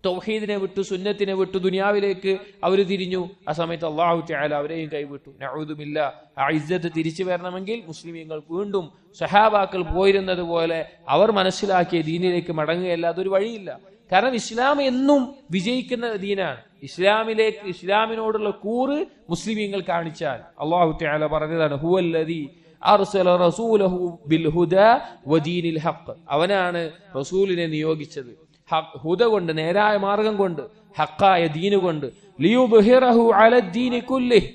തൗഹീദിനെ വിട്ടു, സുന്നത്തിനെ വിട്ടു, ദുനിയാവിലേക്ക് അവർ തിരിഞ്ഞു. ആ സമയത്ത് അല്ലാഹു തആല അവരെയും കൈവിട്ടു. നഊദു ബില്ലാഹ്. ആ ഇസ്സത്ത് തിരിച്ചു വരണമെങ്കിൽ മുസ്ലിമീങ്ങൾ വീണ്ടും സഹാബാക്കൾ പോയിരുന്നത് പോലെ അവർ മനസ്സിലാക്കിയ ദീനിലേക്ക് മടങ്ങുകയല്ലാതെ ഒരു വഴിയില്ല. കാരണം ഇസ്ലാം എന്നും വിജയിക്കുന്ന ദീനാണ്. ഇസ്ലാമിനോടുള്ള കൂറ് മുസ്ലിമീങ്ങൾ കാണിച്ചാൽ അല്ലാഹു തആല പറഞ്ഞതാണ് ഹുവല്ലദീ അർസല റസൂലഹു ബിൽ ഹുദാ വദീനിൽ ഹഖ്. അവനാണ് റസൂലിനെ നിയോഗിച്ചത് ഹുദ കൊണ്ട്, നേരായ മാർഗം കൊണ്ട്, ഹഖായ ദീന് കൊണ്ട്, ലിയുദ്ഹിറഹു അലദ്ദീനി കുല്ലിഹി,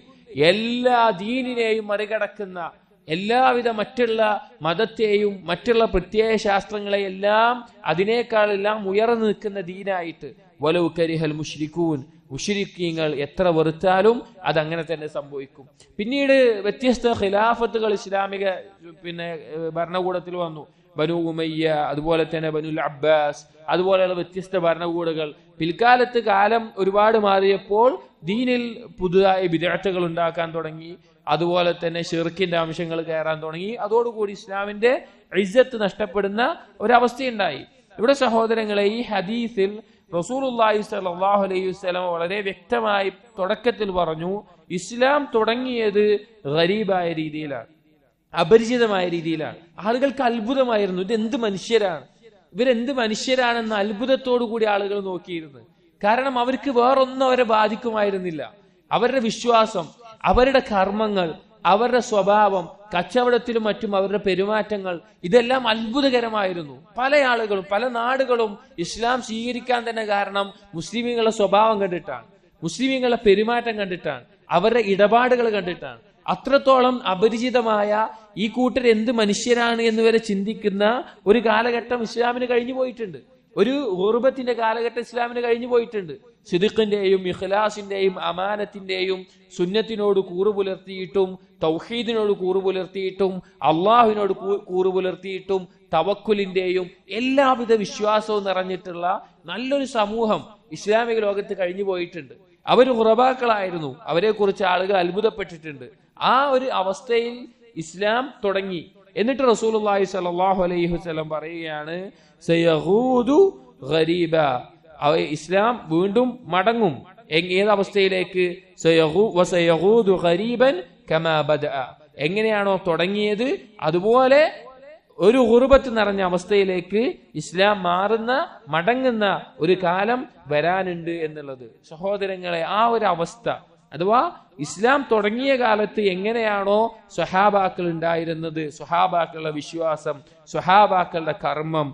എല്ലാ ദീനിനെയും മറികടക്കുന്ന, എല്ലാവിധ മറ്റുള്ള മതത്തെയും മറ്റുള്ള പ്രത്യയ ശാസ്ത്രങ്ങളെയെല്ലാം അതിനേക്കാളെല്ലാം ഉയർന്നു നിൽക്കുന്ന ദീനായിട്ട്. വലൗ കരിഹൽ മുശ്രിക്കൂൻ, മുശ്രിക്കീങ്ങൾ എത്ര വെറുത്താലും അതങ്ങനെ തന്നെ സംഭവിക്കും. പിന്നീട് വ്യത്യസ്ത ഖിലാഫത്തുകൾ ഇസ്ലാമിക ഭരണകൂടത്തിൽ വന്നു. ബനു ഉമയ്യ, അതുപോലെ തന്നെ ബനുൽ അബ്ബാസ്, അതുപോലെയുള്ള വ്യത്യസ്ത ഭരണകൂടങ്ങൾ. പിൽക്കാലത്ത് കാലം ഒരുപാട് മാറിയപ്പോൾ ദീനിൽ പുതുതായി ബിദ്അത്തുകൾ ഉണ്ടാക്കാൻ തുടങ്ങി, അതുപോലെ തന്നെ ശിർക്കിന്റെ അംശങ്ങൾ കയറാൻ തുടങ്ങി. അതോടുകൂടി ഇസ്ലാമിന്റെ ഇസ്സത്ത് നഷ്ടപ്പെടുന്ന ഒരവസ്ഥയുണ്ടായി. ഇവിടെ സഹോദരങ്ങളെ, ഈ ഹദീസിൽ റസൂലുള്ളാഹി സ്വല്ലല്ലാഹു അലൈഹി വസല്ലം വളരെ വ്യക്തമായി തുടക്കത്തിൽ പറഞ്ഞു, ഇസ്ലാം തുടങ്ങിയത് ഗരീബായ രീതിയിലാണ്, അപരിചിതമായ രീതിയിലാണ്. ആളുകൾക്ക് അത്ഭുതമായിരുന്നു, ഇതെന്ത് മനുഷ്യരാണ്, ഇവരെന്ത് മനുഷ്യരാണെന്ന അത്ഭുതത്തോടു കൂടി ആളുകൾ നോക്കിയിരുന്നു. കാരണം അവർക്ക് വേറൊന്നും അവരെ ബാധിക്കുമായിരുന്നില്ല. അവരുടെ വിശ്വാസം, അവരുടെ കർമ്മങ്ങൾ, അവരുടെ സ്വഭാവം, കച്ചവടത്തിലും മറ്റും അവരുടെ പെരുമാറ്റങ്ങൾ, ഇതെല്ലാം അത്ഭുതകരമായിരുന്നു. പല ആളുകളും പല നാടുകളും ഇസ്ലാം സ്വീകരിക്കാൻ തന്നെ കാരണം മുസ്ലിമീങ്ങളുടെ സ്വഭാവം കണ്ടിട്ടാണ്, മുസ്ലിമീങ്ങളുടെ പെരുമാറ്റം കണ്ടിട്ടാണ്, അവരുടെ ഇടപാടുകൾ കണ്ടിട്ടാണ്. അത്രത്തോളം അപരിചിതമായ ഈ കൂട്ടർ എന്ത് മനുഷ്യരാണ് എന്ന് വരെ ചിന്തിക്കുന്ന ഒരു കാലഘട്ടം ഇസ്ലാമിന് കഴിഞ്ഞു പോയിട്ടുണ്ട്. ഒരു ഗുർബത്തിന്റെ കാലഘട്ടം ഇസ്ലാമിന് കഴിഞ്ഞു പോയിട്ടുണ്ട്. സിദ്ഖിന്റെയും ഇഖ്ലാസിന്റെയും അമാനത്തിന്റെയും സുന്നത്തിനോട് കൂറു പുലർത്തിയിട്ടും തൗഹീദിനോട് കൂറു പുലർത്തിയിട്ടും അള്ളാഹുവിനോട് കൂറു പുലർത്തിയിട്ടും തവക്കുലിന്റെയും എല്ലാവിധ വിശ്വാസവും നിറഞ്ഞിട്ടുള്ള നല്ലൊരു സമൂഹം ഇസ്ലാമിക ലോകത്ത് കഴിഞ്ഞു പോയിട്ടുണ്ട്. അവർ ഖുറബാക്കളായിരുന്നു, അവരെ കുറിച്ച് ആളുകൾ അത്ഭുതപ്പെട്ടിട്ടുണ്ട്. ആ ഒരു അവസ്ഥയിൽ ഇസ്ലാം തുടങ്ങി. എന്നിട്ട് റസൂലുള്ളാഹി സ്വല്ലല്ലാഹു അലൈഹി വസല്ലം പറയുകയാണ്, സയഹൂദു ഗരീബ, ഇസ്ലാം വീണ്ടും മടങ്ങും. ഏതവസ്ഥയിലേക്ക്? സയഹൂദു ഗരീബൻ കമാ ബദഅ, എങ്ങനെയാണോ തുടങ്ങിയത് അതുപോലെ ഒരു ഗുർബത്ത് നിറഞ്ഞ അവസ്ഥയിലേക്ക് ഇസ്ലാം മാറുന്ന, മടങ്ങുന്ന ഒരു കാലം വരാനുണ്ട് എന്നുള്ളത്. സഹോദരങ്ങളെ, ആ ഒരു അവസ്ഥ അഥവാ ഇസ്ലാം തുടങ്ങിയ കാലത്ത് എങ്ങനെയാണോ സ്വഹാബാക്കൾ ഉണ്ടായിരുന്നത്, സ്വഹാബാക്കളുടെ വിശ്വാസം, സ്വഹാബാക്കളുടെ കർമ്മം,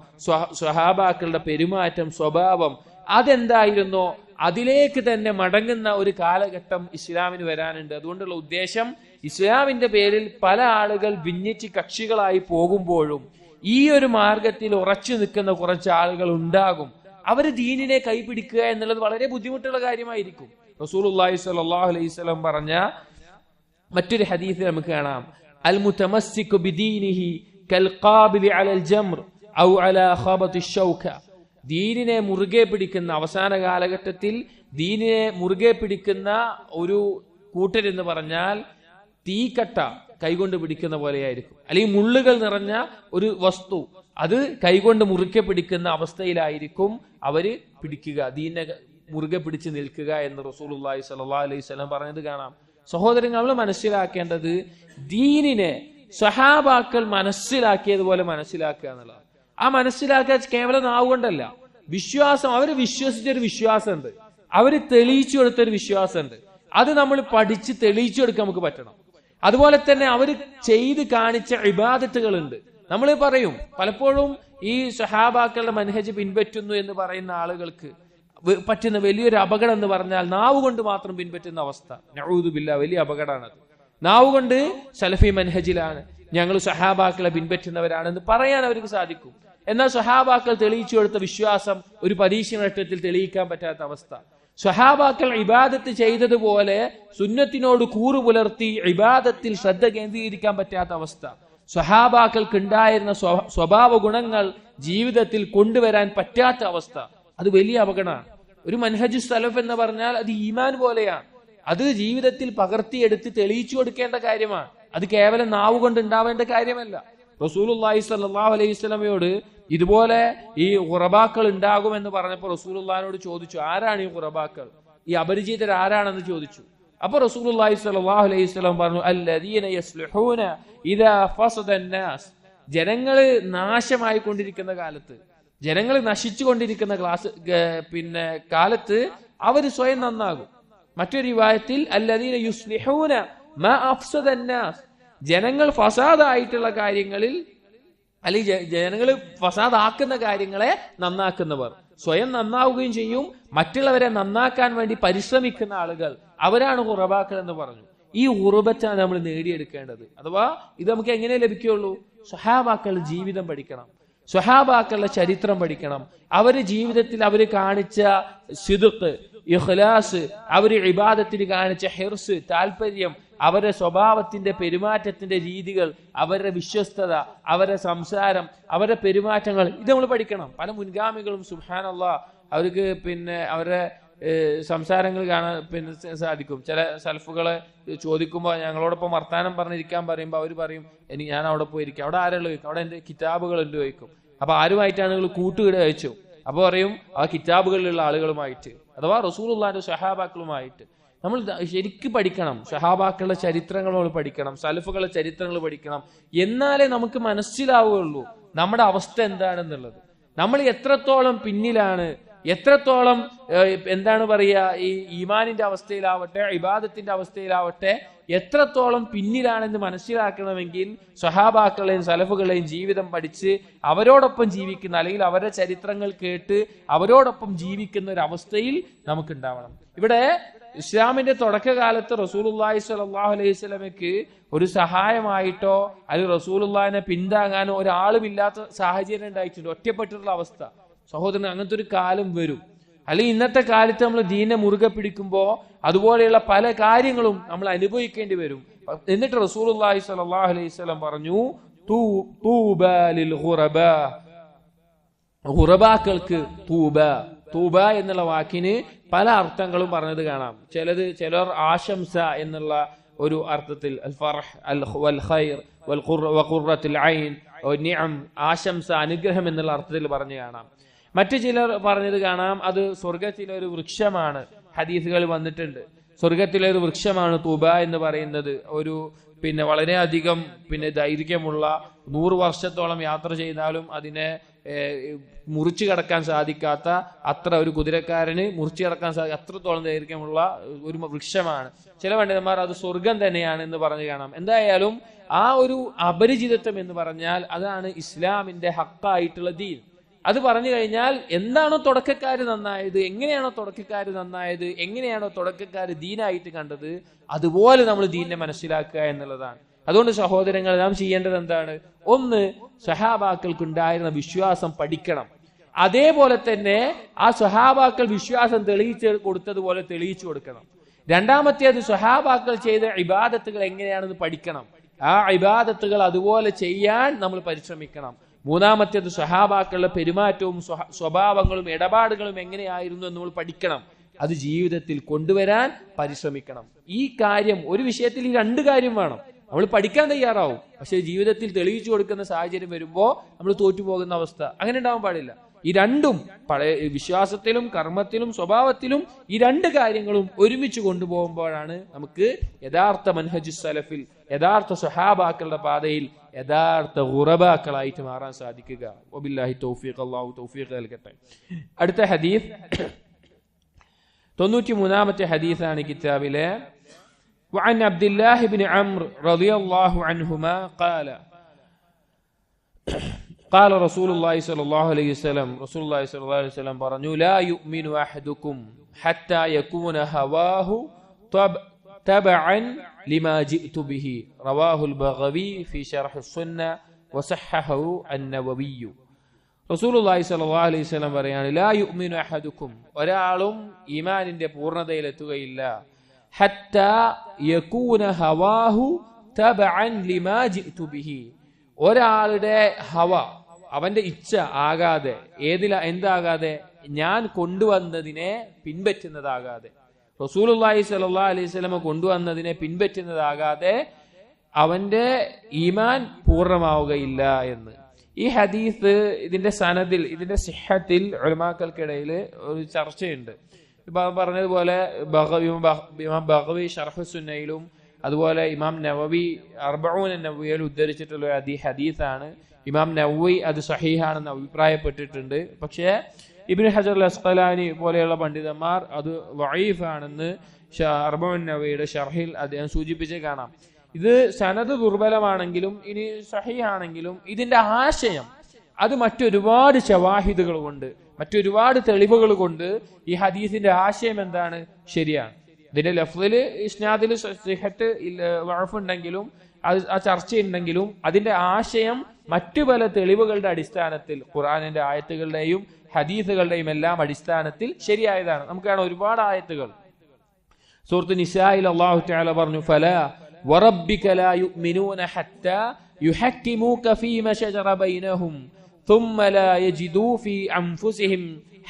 സ്വഹാബാക്കളുടെ പെരുമാറ്റം, സ്വഭാവം, അതെന്തായിരുന്നോ അതിലേക്ക് തന്നെ മടങ്ങുന്ന ഒരു കാലഘട്ടം ഇസ്ലാമിന് വരാനുണ്ട്. അതുകൊണ്ടുള്ള ഉദ്ദേശം, ഇസ്ലാമിന്റെ പേരിൽ പല ആളുകൾ ഭിന്നിച്ച് കക്ഷികളായി പോകുമ്പോഴും ഈ ഒരു മാർഗത്തിൽ ഉറച്ചു നിൽക്കുന്ന കുറച്ച് ആളുകൾ ഉണ്ടാകും. അവർ ദീനിനെ കൈപിടിക്കുക എന്നുള്ളത് വളരെ ബുദ്ധിമുട്ടുള്ള കാര്യമായിരിക്കും. റസൂലുള്ളാഹി സ്വല്ലല്ലാഹു അലൈഹി വസല്ലം പറഞ്ഞ മറ്റൊരു ഹദീസിൽ നമുക്ക് കാണാം, അൽ മുതമസ്സികു ബിദീനിഹി കൽ ഖാബിലി അലൽ ജംർ ഔ അലാ ഖബതി ഷൗക, ദീനിനെ മുറുകെ പിടിക്കുന്ന, അവസാന കാലഘട്ടത്തിൽ ദീനിനെ മുറുകെ പിടിക്കുന്ന ഒരു കൂട്ടരെന്ന് പറഞ്ഞാൽ തീക്കട്ട കൈകൊണ്ട് പിടിക്കുന്ന പോലെയായിരിക്കും, അല്ലെങ്കിൽ മുള്ളുകൾ നിറഞ്ഞ ഒരു വസ്തു അത് കൈകൊണ്ട് മുറുകെ പിടിക്കുന്ന അവസ്ഥയിലായിരിക്കും അവര് പിടിക്കുക, ദീനെ മുറുകെ പിടിച്ച് നിൽക്കുക എന്ന് റസൂലുള്ളാഹി സ്വല്ലല്ലാഹു അലൈഹി വസല്ലം പറഞ്ഞത് കാണാം. സഹോദരങ്ങൾ, നമ്മൾ മനസ്സിലാക്കേണ്ടത് ദീനിനെ സ്വഹാബാക്കൾ മനസ്സിലാക്കിയതുപോലെ മനസ്സിലാക്കുക എന്നുള്ളതാണ്. ആ മനസ്സിലാക്കുക കേവലം നാവുകൊണ്ടല്ല, വിശ്വാസം, അവര് വിശ്വസിച്ചൊരു വിശ്വാസമുണ്ട്, അവര് തെളിയിച്ചു കൊടുത്തൊരു വിശ്വാസമുണ്ട്, അത് നമ്മൾ പഠിച്ച് തെളിയിച്ചു കൊടുക്കാൻ നമുക്ക് പറ്റണം. അതുപോലെ തന്നെ അവര് ചെയ്ത് കാണിച്ച ഇബാദത്തുകളുണ്ട്. നമ്മൾ പറയും പലപ്പോഴും ഈ സ്വഹാബാക്കളുടെ മനഹജ് പിൻപറ്റുന്നു എന്ന് പറയുന്ന ആളുകൾക്ക് പറ്റുന്ന വലിയൊരു അപകടം എന്ന് പറഞ്ഞാൽ നാവ് കൊണ്ട് മാത്രം പിൻപറ്റുന്ന അവസ്ഥ. നഊദു ബില്ലാഹ്, വലിയ അപകടമാണത്. നാവ് കൊണ്ട് സലഫി മനഹജിലാണ്, ഞങ്ങൾ സ്വഹാബാക്കളെ പിൻപറ്റുന്നവരാണെന്ന് പറയാൻ അവർക്ക് സാധിക്കും. എന്നാൽ സ്വഹാബാക്കൾ തെളിയിച്ചു കൊടുത്ത വിശ്വാസം ഒരു പരീക്ഷണഘട്ടത്തിൽ തെളിയിക്കാൻ പറ്റാത്ത അവസ്ഥ. സ്വഹാബാക്കൾ ഇബാദത്ത് ചെയ്തതുപോലെ സുന്നത്തിനോട് കൂറു പുലർത്തി ഇബാദത്തിൽ ശ്രദ്ധ കേന്ദ്രീകരിക്കാൻ പറ്റാത്ത അവസ്ഥ. സ്വഹാബാക്കൾക്ക് ഉണ്ടായിരുന്ന സ്വഭാവ ഗുണങ്ങൾ ജീവിതത്തിൽ കൊണ്ടുവരാൻ പറ്റാത്ത അവസ്ഥ. അത് വലിയ അപകടമാണ്. ഒരു മൻഹജു സലഫ് എന്ന് പറഞ്ഞാൽ അത് ഈമാൻ പോലെയാണ്. അത് ജീവിതത്തിൽ പകർത്തിയെടുത്ത് തെളിയിച്ചു കൊടുക്കേണ്ട കാര്യമാണ്. അത് കേവലം നാവ് കൊണ്ട് ഉണ്ടാവേണ്ട കാര്യമല്ല. റസൂലുള്ളാഹി സ്വല്ലല്ലാഹു അലൈഹി വസല്ലമയോട് ഇതുപോലെ ഈ ഖുറബാക്കൾ ഉണ്ടാകുമെന്ന് പറഞ്ഞപ്പോൾ റസൂലുള്ളാഹിനോട് ചോദിച്ചു, ആരാണ് ഈ ഖുറബാക്കൾ, ഈ അപരിചിതർ ആരാണെന്ന് ചോദിച്ചു. അപ്പൊ റസൂലുള്ളാഹി സ്വല്ലല്ലാഹു അലൈഹി വസല്ലം പറഞ്ഞു, അല്ലദീന യസ്ലുഹൂന ഇദാ ഫസദ അന്നാസ്, ജനങ്ങള് നാശമായി കൊണ്ടിരിക്കുന്ന കാലത്ത്, ജനങ്ങൾ നശിച്ചുകൊണ്ടിരിക്കുന്ന പിന്നെ കാലത്ത് അവർ സ്വയം നന്നാകും. മറ്റൊരു റിവായത്തിൽ അല്ലദീന യുസ്ലിഹൂന മാ അഫ്സദന്നാസ്, ജനങ്ങൾ ഫസാദായിട്ടുള്ള കാര്യങ്ങളിൽ അല്ലെങ്കിൽ ജനങ്ങൾ ഫസാദാക്കുന്ന കാര്യങ്ങളെ നന്നാക്കുന്നവർ, സ്വയം നന്നാവുകയും ചെയ്യും, മറ്റുള്ളവരെ നന്നാക്കാൻ വേണ്ടി പരിശ്രമിക്കുന്ന ആളുകൾ, അവരാണ് ഖുറബാക്കൾ എന്ന് പറഞ്ഞു. ഈ ഖുർബത്താണ് നമ്മൾ നേടിയെടുക്കേണ്ടത്. അഥവാ ഇത് നമുക്ക് എങ്ങനെ ലഭിക്കുകയുള്ളൂ? സ്വഹാബാക്കളുടെ ജീവിതം പഠിക്കണം, സ്വഹാബാക്കളുടെ ചരിത്രം പഠിക്കണം. അവര് ജീവിതത്തിൽ അവര് കാണിച്ച സിദ്ഖ്, ഇഖ്ലാസ്, അവര് ഇബാദത്തിന് കാണിച്ച ഹിർസ്, താല്പര്യം, അവരുടെ സ്വഭാവത്തിന്റെ പെരുമാറ്റത്തിന്റെ രീതികൾ, അവരുടെ വിശ്വസ്തത, അവരുടെ സംസാരം, അവരുടെ പെരുമാറ്റങ്ങൾ, ഇത് നമ്മൾ പഠിക്കണം. പല മുൻഗാമികളും സുബ്ഹാനല്ലാഹ് അവർക്ക് പിന്നെ അവരുടെ സംസാരങ്ങൾ കാണാൻ പിന്നെ സാധിക്കും. ചില സൽഫുകളെ ചോദിക്കുമ്പോൾ ഞങ്ങളോടൊപ്പം വർത്താനം പറഞ്ഞിരിക്കാൻ പറയുമ്പോൾ അവർ പറയും ഞാൻ അവിടെ പോയിരിക്കും. അവിടെ ആരുള്ള ചോദിക്കും, അവിടെ എന്റെ കിതാബുകൾ ഉണ്ട് ചോദിക്കും. അപ്പൊ ആരുമായിട്ടാണ് നിങ്ങൾ കൂട്ടുകിട അയച്ചു? അപ്പൊ പറയും ആ കിതാബുകളിലുള്ള ആളുകളുമായിട്ട്, അഥവാ റസൂലുള്ളാഹിന്റെ സ്വഹാബാക്കളുമായിട്ട്. നമ്മൾ ശരിക്കും പഠിക്കണം, സ്വഹാബാക്കളുടെ ചരിത്രങ്ങൾ നമ്മൾ പഠിക്കണം, സലഫുകളുടെ ചരിത്രങ്ങൾ പഠിക്കണം. എന്നാലേ നമുക്ക് മനസ്സിലാവുകയുള്ളൂ നമ്മുടെ അവസ്ഥ എന്താണെന്നുള്ളത്. നമ്മൾ എത്രത്തോളം പിന്നിലാണ്, എത്രത്തോളം എന്താണ് പറയുക, ഈ ഈമാനിന്റെ അവസ്ഥയിലാവട്ടെ, ഇബാദത്തിന്റെ അവസ്ഥയിലാവട്ടെ, എത്രത്തോളം പിന്നിലാണെന്ന് മനസ്സിലാക്കണമെങ്കിൽ സ്വഹാബാക്കളെയും സലഫുകളെയും ജീവിതം പഠിച്ച് അവരോടൊപ്പം ജീവിക്കുന്ന, അല്ലെങ്കിൽ അവരുടെ ചരിത്രങ്ങൾ കേട്ട് അവരോടൊപ്പം ജീവിക്കുന്ന ഒരു അവസ്ഥയിൽ നമുക്കുണ്ടാവണം. ഇവിടെ ഇസ്ലാമിന്റെ തുടക്കകാലത്ത് റസൂലുള്ളാഹി സ്വല്ലല്ലാഹു അലൈഹി വസല്ലമയ്ക്ക് ഒരു സഹായമായിട്ടോ അല്ലെങ്കിൽ റസൂലുള്ളാഹിനെ പിന്താങ്ങാനോ ഒരാളുമില്ലാത്ത സാഹചര്യം ഉണ്ടായിട്ടുണ്ട്, ഒറ്റപ്പെട്ടിട്ടുള്ള അവസ്ഥ. സഹോദരൻ, അങ്ങനത്തെ ഒരു കാലം വരും. അല്ലെങ്കിൽ ഇന്നത്തെ കാലത്ത് നമ്മൾ ദീനെ മുറുകെ പിടിക്കുമ്പോൾ അതുപോലെയുള്ള പല കാര്യങ്ങളും നമ്മൾ അനുഭവിക്കേണ്ടി വരും. എന്നിട്ട് റസൂലുള്ളാഹി സ്വല്ലല്ലാഹു അലൈഹി വസല്ലം പറഞ്ഞു, തൂബാ ലിൽ ഖുറബാ, ഖുറബാക്കൾക്ക് തൂബ. തൂബ എന്നുള്ള വാക്കിന് പല അർത്ഥങ്ങളും പറഞ്ഞത് കാണാം. ചിലർ ആശംസ എന്നുള്ള ഒരു അർത്ഥത്തിൽ, അൽ ഫർഹ് വൽ ഖൈർ വൽ ഖുർറത്തുൽ ഐൻ, നിഅം, ആശംസ, അനുഗ്രഹം എന്നുള്ള അർത്ഥത്തിൽ പറഞ്ഞു കാണാം. മറ്റു ചിലർ പറഞ്ഞത് കാണാം അത് സ്വർഗത്തിലെ ഒരു വൃക്ഷമാണ്. ഹദീസുകൾ വന്നിട്ടുണ്ട്, സ്വർഗത്തിലെ ഒരു വൃക്ഷമാണ് തൂബ എന്ന് പറയുന്നത്. ഒരു പിന്നെ വളരെയധികം ദൈർഘ്യമുള്ള 100 വർഷത്തോളം യാത്ര ചെയ്താലും അതിനെ മുറിച്ചു കടക്കാൻ സാധിക്കാത്ത അത്ര, ഒരു കുതിരക്കാരന് മുറിച്ചു കടക്കാൻ അത്രത്തോളം ദൈർഘ്യമുള്ള ഒരു വൃക്ഷമാണ്. ചില പണ്ഡിതന്മാർ അത് സ്വർഗം തന്നെയാണ് എന്ന് പറഞ്ഞു കാണാം. എന്തായാലും ആ ഒരു അപരിചിതത്വം എന്ന് പറഞ്ഞാൽ അതാണ് ഇസ്ലാമിന്റെ ഹക്കായിട്ടുള്ള ദീൻ. അത് പറഞ്ഞു കഴിഞ്ഞാൽ എന്താണോ തുടക്കക്കാര് നന്നായത്, എങ്ങനെയാണോ തുടക്കക്കാര് നന്നായത്, എങ്ങനെയാണോ തുടക്കക്കാര് ദീനായിട്ട് കണ്ടത്, അതുപോലെ നമ്മൾ ദീനിനെ മനസ്സിലാക്കുക എന്നുള്ളതാണ്. അതുകൊണ്ട് സഹോദരങ്ങൾ, നാം ചെയ്യേണ്ടത് എന്താണ്? ഒന്ന്, സഹാബാക്കൾക്കുണ്ടായിരുന്ന വിശ്വാസം പഠിക്കണം. അതേപോലെ തന്നെ ആ സഹാബാക്കൾ വിശ്വാസം തെളിയിച്ച് കൊടുത്തതുപോലെ തെളിയിച്ചു കൊടുക്കണം. രണ്ടാമത്തേത്, സഹാബാക്കൾ ചെയ്ത ഇബാദത്തുകൾ എങ്ങനെയാണെന്ന് പഠിക്കണം. ആ ഇബാദത്തുകൾ അതുപോലെ ചെയ്യാൻ നമ്മൾ പരിശ്രമിക്കണം. മൂന്നാമത്തേത്, സഹാബാക്കളുടെ പെരുമാറ്റവും സ്വഭാവങ്ങളും ഇടപാടുകളും എങ്ങനെയായിരുന്നു എന്ന് നമ്മൾ പഠിക്കണം. അത് ജീവിതത്തിൽ കൊണ്ടുവരാൻ പരിശ്രമിക്കണം. ഈ കാര്യം, ഒരു വിഷയത്തിൽ ഈ 2 കാര്യം വേണം. നമ്മൾ പഠിക്കാൻ തയ്യാറാവും, പക്ഷെ ജീവിതത്തിൽ തെളിയിച്ചു കൊടുക്കുന്ന സാഹചര്യം വരുമ്പോൾ നമ്മൾ തോറ്റുപോകുന്ന അവസ്ഥ അങ്ങനെ ഉണ്ടാവാൻ പാടില്ല. ഈ രണ്ടും, വിശ്വാസത്തിലും കർമ്മത്തിലും സ്വഭാവത്തിലും ഈ 2 കാര്യങ്ങളും ഒരുമിച്ച് കൊണ്ടുപോകുമ്പോഴാണ് നമുക്ക് യഥാർത്ഥ മൻഹജുസ് സലഫിൽ, യഥാർത്ഥ സ്വഹാബാക്കളുടെ പാതയിൽ യഥാർത്ഥ ഖുറബാക്കളായിട്ട് മാറാൻ സാധിക്കുക. വബില്ലാഹി തൗഫീഖ്, അല്ലാഹു തൗഫീഖ് നൽകട്ടെ. അടുത്ത ഹദീസ് 93ാമത്തെ ഹദീസാണ് കിതാബിലെ. وعن عبد الله بن عمرو رضي الله عنهما قال رسول الله صلى الله عليه وسلم, رسول الله صلى الله عليه وسلم പറഞ്ഞു, لا يؤمن أحدكم حتى يكون هواه تبعا لما جئت به. رواه البغوي في شرح السنة وصححه النووي. റസൂലുള്ളാഹി സ്വല്ലല്ലാഹു അലൈഹി വസല്ലം പറയാണ്, ലാ യുഅ്മിനു അഹദുക്കും, ഒരാളും ഈമാനിന്റെ പൂർണ്ണതയിലെത്തുകയില്ല, ഹത്താ യകൂന ഹവാഹു തബഅൻ ലിമാ ജിഅ്തു ബിഹി, ഒരാളുടെ ഹവ, അവന്റെ ഇച്ഛ ആകാതെ, എന്താകാതെ, ഞാൻ കൊണ്ടുവന്നതിനെ പിൻപറ്റുന്നതാകാതെ, റസൂലുള്ളാഹി സ്വല്ലല്ലാഹു അലൈഹി വസല്ലം കൊണ്ടുവന്നതിനെ പിൻപറ്റുന്നതാകാതെ അവന്റെ ഈമാൻ പൂർണ്ണമാവുകയില്ല എന്ന്. ഈ ഹദീസ്, ഇതിന്റെ സനദിൽ, ഇതിന്റെ സിഹത്തിൽ ഉലമാക്കൾക്കിടയിൽ ഒരു ചർച്ചയുണ്ട്. ഇപ്പൊ പറഞ്ഞതുപോലെ ബഗവി ഷർഹ് സുന്നയിലും അതുപോലെ ഇമാം നവവി അർബഊൻ നവവിയിൽ ഉദ്ധരിച്ചിട്ടുള്ള ഒരു ഹദീസാണ്. ഇമാം നവവി അത് സഹീഹാണെന്ന് അഭിപ്രായപ്പെട്ടിട്ടുണ്ട്. പക്ഷേ ഇബ്നു ഹജർ അൽ അസ്ഖലാനി പോലെയുള്ള പണ്ഡിതന്മാർ അത് വഈഫ് ആണെന്ന് അർബഊൻ നവവിയുടെ ഷർഹിൽ അദ്ദേഹം സൂചിപ്പിച്ച് കാണാം. ഇത് സനദ് ദുർബലമാണെങ്കിലും ഇനി സഹീഹാണെങ്കിലും ഇതിന്റെ ആശയം അത് മറ്റൊരുപാട് ശവാഹിദുകൾ കൊണ്ട്, മറ്റൊരുപാട് തെളിവുകൾ കൊണ്ട് ഈ ഹദീസിന്റെ ആശയം എന്താണ്? ശരിയാണ്. ഇതിന്റെ ലഫ്ദിൽ ഇസ്നാദിൽ സിഹത്ത് വഅഫുണ്ടെങ്കിലും ആ ചർച്ചയുണ്ടെങ്കിലും അതിന്റെ ആശയം മറ്റു പല തെളിവുകളുടെ അടിസ്ഥാനത്തിൽ, ഖുർആനിന്റെ ആയത്തുകളുടെയും ഹദീസുകളുടെയും എല്ലാം അടിസ്ഥാനത്തിൽ ശരിയായതാണ്. നമുക്ക് കാണാം ഒരുപാട് ആയത്തുകൾ. സൂറത്ത് നിസായിൽ അല്ലാഹു തആല പറഞ്ഞു, ഫലാ വറബ്ബിക ലാ യുഅ്മിനൂന ഹത്താ യുഹക്കിമൂക ഫീമാ ശജറ ബൈനഹും ثم لا يجدوا في أنفسهم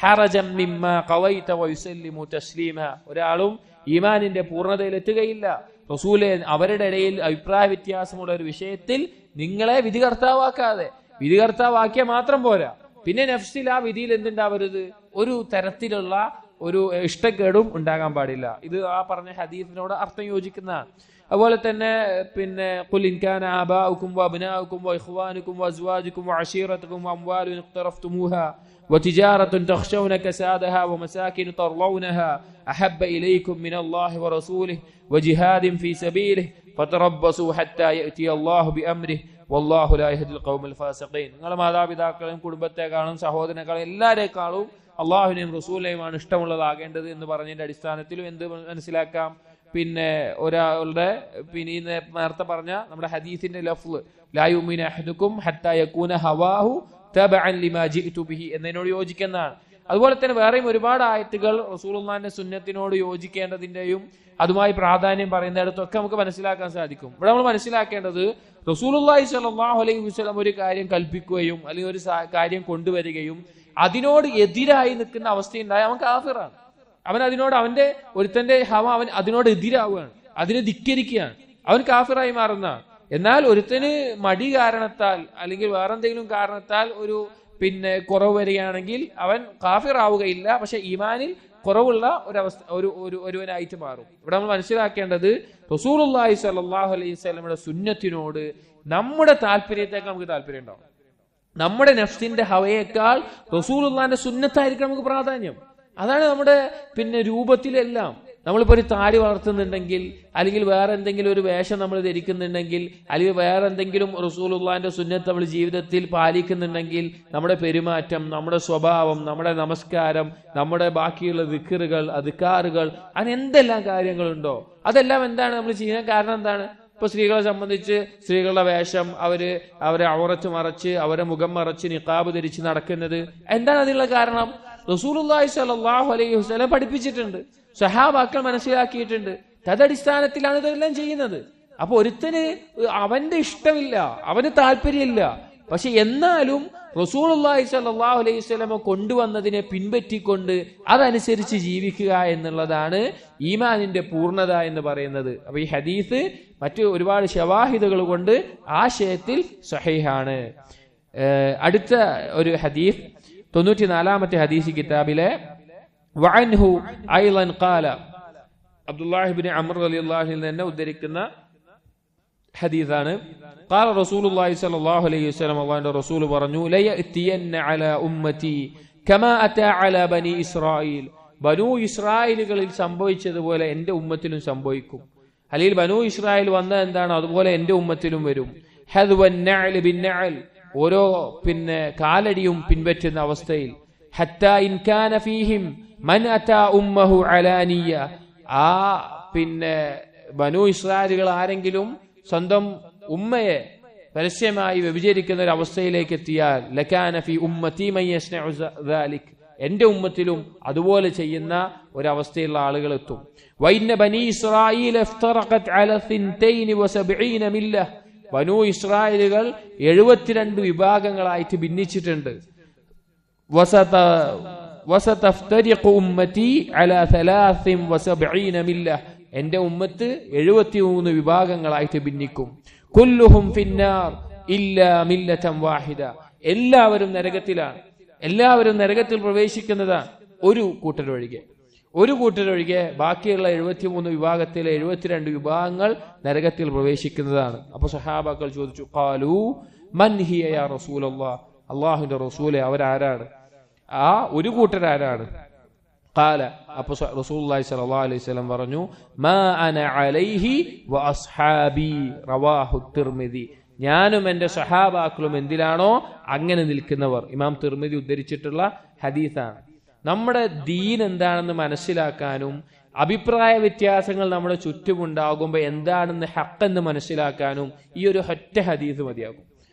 حرجا مما قضيت ويسلموا تسليما. ഒരാളും ഈമാനിന്റെ പൂർണ്ണതയിലെത്തുകയില്ല റസൂലെ അവരുടെ ഇടയിൽ അഭിപ്രായ വ്യത്യാസമുള്ള ഒരു വിഷയത്തിൽ നിങ്ങളെ വിധികർത്താവാക്കാതെ. വിധികർത്താവാക്കിയ മാത്രം പോരാ, പിന്നെ നഫ്സിൽ ആ വിധിയിൽ എന്തുണ്ടാവരുത്? ഒരു തരത്തിലുള്ള ഒരു ഇഷ്ടക്കേടും ഉണ്ടാകാൻ പാടില്ല. ഇത് ആ പറഞ്ഞ ഹദീസിനോട് അർത്ഥം യോജിക്കുന്നതാണ്. അതുപോലെ തന്നെ പിന്നെ ഖുൽ ഇൻ കാന ആബാഉകും വഅബ്നാഉകും വഇഖ്വാനുകും വഅസ്വാജുകും വഅശീറതുകും വഅംവാലുൻ ഇഖ്തറഫ്തുമൂഹാ വതിജാറത്തുൻ തഖ്ശൗന കസാദഹാ വമസാകിൻ തർളൗനഹാ അഹബ്ബ ഇലൈകും മിനല്ലാഹി വറസൂലിഹി വജിഹാദിൻ ഫീ സബീലിഹി ഫതറബ്ബസൂ ഹത്താ യഅതി അല്ലാഹു ബിഅംരിഹി വല്ലാഹു ലാ യഹ്ദിൽ ഖൗമൽ ഫാസിഖീൻ. നിങ്ങളുടെ മാതാപിതാക്കളെയും കുടുംബത്തെക്കാളും സഹോദരങ്ങളെയും എല്ലാവരെക്കാളും അള്ളാഹുവിനെയും റസൂലിനെയുമാണ് ഇഷ്ടമുള്ളതാകേണ്ടത് എന്ന് പറഞ്ഞതിന്റെ അടിസ്ഥാനത്തിലും എന്ത് മനസ്സിലാക്കാം? പിന്നെ ഒരാളുടെ പിന്നെ നേരത്തെ പറഞ്ഞ നമ്മുടെ ഹദീസിന്റെ ലഫ്ള് ലാ യുമിനു അഹദുക്കും ഹത്താ യകൂന ഹവാഹു തബഅൻ ലിമാ ജിഅ്തു ബിഹി എന്നതിനോട് യോജിക്കുന്നതാണ്. അതുപോലെ തന്നെ വേറെയും ഒരുപാട് ആയത്തുകൾ റസൂലുള്ളാഹിന്റെ സുന്നത്തിനോട് യോജിക്കേണ്ടതിന്റെയും അതുമായി പ്രാധാന്യം പറയുന്നിടത്തൊക്കെ നമുക്ക് മനസ്സിലാക്കാൻ സാധിക്കും. ഇവിടെ നമ്മൾ മനസ്സിലാക്കേണ്ടത് റസൂലുള്ളാഹി സ്വല്ലല്ലാഹു അലൈഹി വസല്ലം ഒരു കാര്യം കൽപ്പിക്കുകയും അല്ലെങ്കിൽ ഒരു കാര്യം കൊണ്ടുവരികയും അതിനോട് എതിരായി നിൽക്കുന്ന അവസ്ഥയുണ്ടായ അവൻ കാഫിറാണ്. അവൻ അതിനോട് അവന്റെ ഒരുത്തന്റെ ഹവ അവൻ അതിനോട് എതിരാവുകയാണ്, അതിനെ ധിക്കരിക്കുകയാണ്, അവൻ കാഫിറായി മാറുന്നതാണ്. എന്നാൽ ഒരുത്തന് മടി കാരണത്താൽ അല്ലെങ്കിൽ വേറെന്തെങ്കിലും കാരണത്താൽ ഒരു പിന്നെ കുറവ് വരികയാണെങ്കിൽ അവൻ കാഫിറാവുകയില്ല, പക്ഷെ ഈമാനിൽ കുറവുള്ള ഒരവസ്ഥ ഒരുവനായിട്ട് മാറും. ഇവിടെ നമ്മൾ മനസ്സിലാക്കേണ്ടത് റസൂലുള്ളാഹി സ്വല്ലല്ലാഹു അലൈഹി വസല്ലമയുടെ സുന്നത്തിനോട് നമ്മുടെ താല്പര്യത്തേക്കാൾ നമുക്ക് താല്പര്യം ഉണ്ടാവും. നമ്മുടെ നഫ്സിന്റെ ഹവയേക്കാൾ റസൂലുള്ളാഹിന്റെ സുന്നത്തായിരിക്കും നമുക്ക് പ്രാധാന്യം. അതാണ് നമ്മുടെ പിന്നെ രൂപത്തിലെല്ലാം. നമ്മളിപ്പോൾ ഒരു താടി വളർത്തുന്നുണ്ടെങ്കിൽ അല്ലെങ്കിൽ വേറെ എന്തെങ്കിലും ഒരു വേഷം നമ്മൾ ധരിക്കുന്നുണ്ടെങ്കിൽ അല്ലെങ്കിൽ വേറെ എന്തെങ്കിലും റസൂലുള്ളാഹിന്റെ സുന്നത്ത് നമ്മൾ ജീവിതത്തിൽ പാലിക്കുന്നുണ്ടെങ്കിൽ നമ്മുടെ പെരുമാറ്റം, നമ്മുടെ സ്വഭാവം, നമ്മുടെ നമസ്കാരം, നമ്മുടെ ബാക്കിയുള്ള ദിക്റുകൾ, അദ്കാറുകൾ, അങ്ങനെ എന്തെല്ലാം കാര്യങ്ങളുണ്ടോ അതെല്ലാം എന്താണ് നമ്മൾ ചെയ്യാൻ കാരണം എന്താണ്? ഇപ്പൊ സ്ത്രീകളെ സംബന്ധിച്ച് സ്ത്രീകളുടെ വേഷം, അവരെ ഔറത്ത് മറച്ച് അവരെ മുഖം മറച്ച് നിഖാബ് ധരിച്ച് നടക്കുന്നത് എന്താണ്? അതിനുള്ള കാരണം റസൂലുള്ളാഹി സ്വല്ലല്ലാഹു അലൈഹി വസല്ലം പഠിപ്പിച്ചിട്ടുണ്ട്, സഹാബാക്കൾ മനസ്സിലാക്കിയിട്ടുണ്ട്. തദടിസ്ഥാനത്തിലാണ് ഇതെല്ലാം ചെയ്യുന്നത്. അപ്പൊ ഒരുത്തന് അവന്റെ ഇഷ്ടമില്ല, അവന് താല്പര്യമില്ല, പക്ഷെ എന്നാലും റസൂലുള്ളാഹി സ്വല്ലല്ലാഹു അലൈഹി വസല്ലം കൊണ്ടുവന്നതിനെ പിൻപറ്റിക്കൊണ്ട് അതനുസരിച്ച് ജീവിക്കുക എന്നുള്ളതാണ് ഈമാനിന്റെ പൂർണ്ണത എന്ന് പറയുന്നത്. അപ്പൊ ഈ ഹദീസ് മറ്റു ഒരുപാട് ശവാഹിദുകൾ കൊണ്ട് ആശയത്തിൽ സഹീഹാണ്. അടുത്ത ഒരു ഹദീസ് 94-ാമത്തെ ഹദീസ് കിതാബിലെ വഅൻഹു അയ്ളൻ ഖാല, അബ്ദുല്ലാഹി ഇബ്നു അംർ റളിയല്ലാഹു അൻഹു തന്നെ ഉദ്ധരിക്കുന്ന ഹദീസാണ്. ഖാല റസൂലുള്ളാഹി സ്വല്ലല്ലാഹു അലൈഹി വസല്ലം, അല്ലാഹുവിന്റെ റസൂൽ പറഞ്ഞു, ലയഅതിയന്ന അലാ ഉമ്മതി കമാ അതാ അലാ ബനി ഇസ്രായീൽ, ബനൂ ഇസ്രായേലുകളിൽ സംഭവിച്ചതുപോലെ എന്റെ ഉമ്മത്തിലും സംഭവിക്കും. അല്ലെങ്കിൽ ബനൂ ഇസ്രായേൽ വന്ന എന്താണ് അതുപോലെ എന്റെ ഉമ്മത്തിലും വരും. ഹദ്വൻ നഅൽ ബിന്നഅൽ, ഓരോ പിന്നെ കാലടിയും പിൻപറ്റുന്ന അവസ്ഥയിൽ. ഹത്താ ഇൻ കാന ഫീഹിം മൻ അതാ ഉമ്മഹു അലാനിയ, ആ പിന്നെ ബനൂ ഇസ്രായേലുകൾ ആരെങ്കിലും സ്വന്തം ഉമ്മയെ പരസ്യമായി വ്യഭിചരിക്കുന്ന ഒരു അവസ്ഥയിലേക്ക് എത്തിയാൽ ലകാന ഫീ ഉമ്മതി മൻ യസ്നഉ ദാലിക്, എന്റെ ഉമ്മത്തിലും അതുപോലെ ചെയ്യുന്ന ഒരവസ്ഥയുള്ള ആളുകൾ എത്തും. വഇന്ന ബനി ഇസ്രായീൽ ഇഫ്തറഖത് അല 72 മില്ല, ബനൂ ഇസ്രായേലുകൾ 72 വിഭാഗങ്ങളായിട്ട് ഭിന്നിച്ചിട്ടുണ്ട്. വസതഫ്തരിഖു ഉമ്മതി അല 73 മില്ല, എന്റെ ഉമ്മത്ത് 73 വിഭാഗങ്ങളായിട്ട് ഭിന്നിക്കും. കുല്ലുഹും ഫിന്നാർ ഇല്ലാ മില്ലതൻ വാഹിദ, എല്ലാവരും നരകത്തിലാണ്, എല്ലാവരും നരകത്തിൽ പ്രവേശിക്കുന്നതാണ് ഒരു കൂട്ടരൊഴികെ. ഒരു കൂട്ടരൊഴികെ ബാക്കിയുള്ള 73 വിഭാഗത്തിലെ 72 വിഭാഗങ്ങൾ നരകത്തിൽ പ്രവേശിക്കുന്നതാണ്. അപ്പൊ സഹാബാക്കൾ ചോദിച്ചു, ഖാലൂ മൻ ഹിയ യാ റസൂലല്ലാഹ്, അള്ളാഹുവിന്റെ റസൂലെ അവരാരാണ്, ആ ഒരു കൂട്ടരാരാണ്? ഖാല, അപ്പൊ റസൂലുള്ളാഹി സ്വല്ലല്ലാഹു അലൈഹി വസല്ലം പറഞ്ഞു, മാ അന അലൈഹി വ അസ്ഹാബി റവാഹു തിർമിദി, ഞാനും എന്റെ സഹാബാക്കളും എന്തിലാണോ അങ്ങനെ നിൽക്കുന്നവർ. ഇമാം തിർമിദി ഉദ്ധരിച്ചിട്ടുള്ള ഹദീസാണ്. നമ്മുടെ ദീൻ എന്താണെന്ന് മനസ്സിലാക്കാനും അഭിപ്രായ വ്യത്യാസങ്ങൾ നമ്മുടെ ചുറ്റുമുണ്ടാകുമ്പോൾ എന്താണെന്ന് ഹഖെന്ന് മനസ്സിലാക്കാനും ഈ ഒരു ഒറ്റ ഹദീസ് മതിയാകും.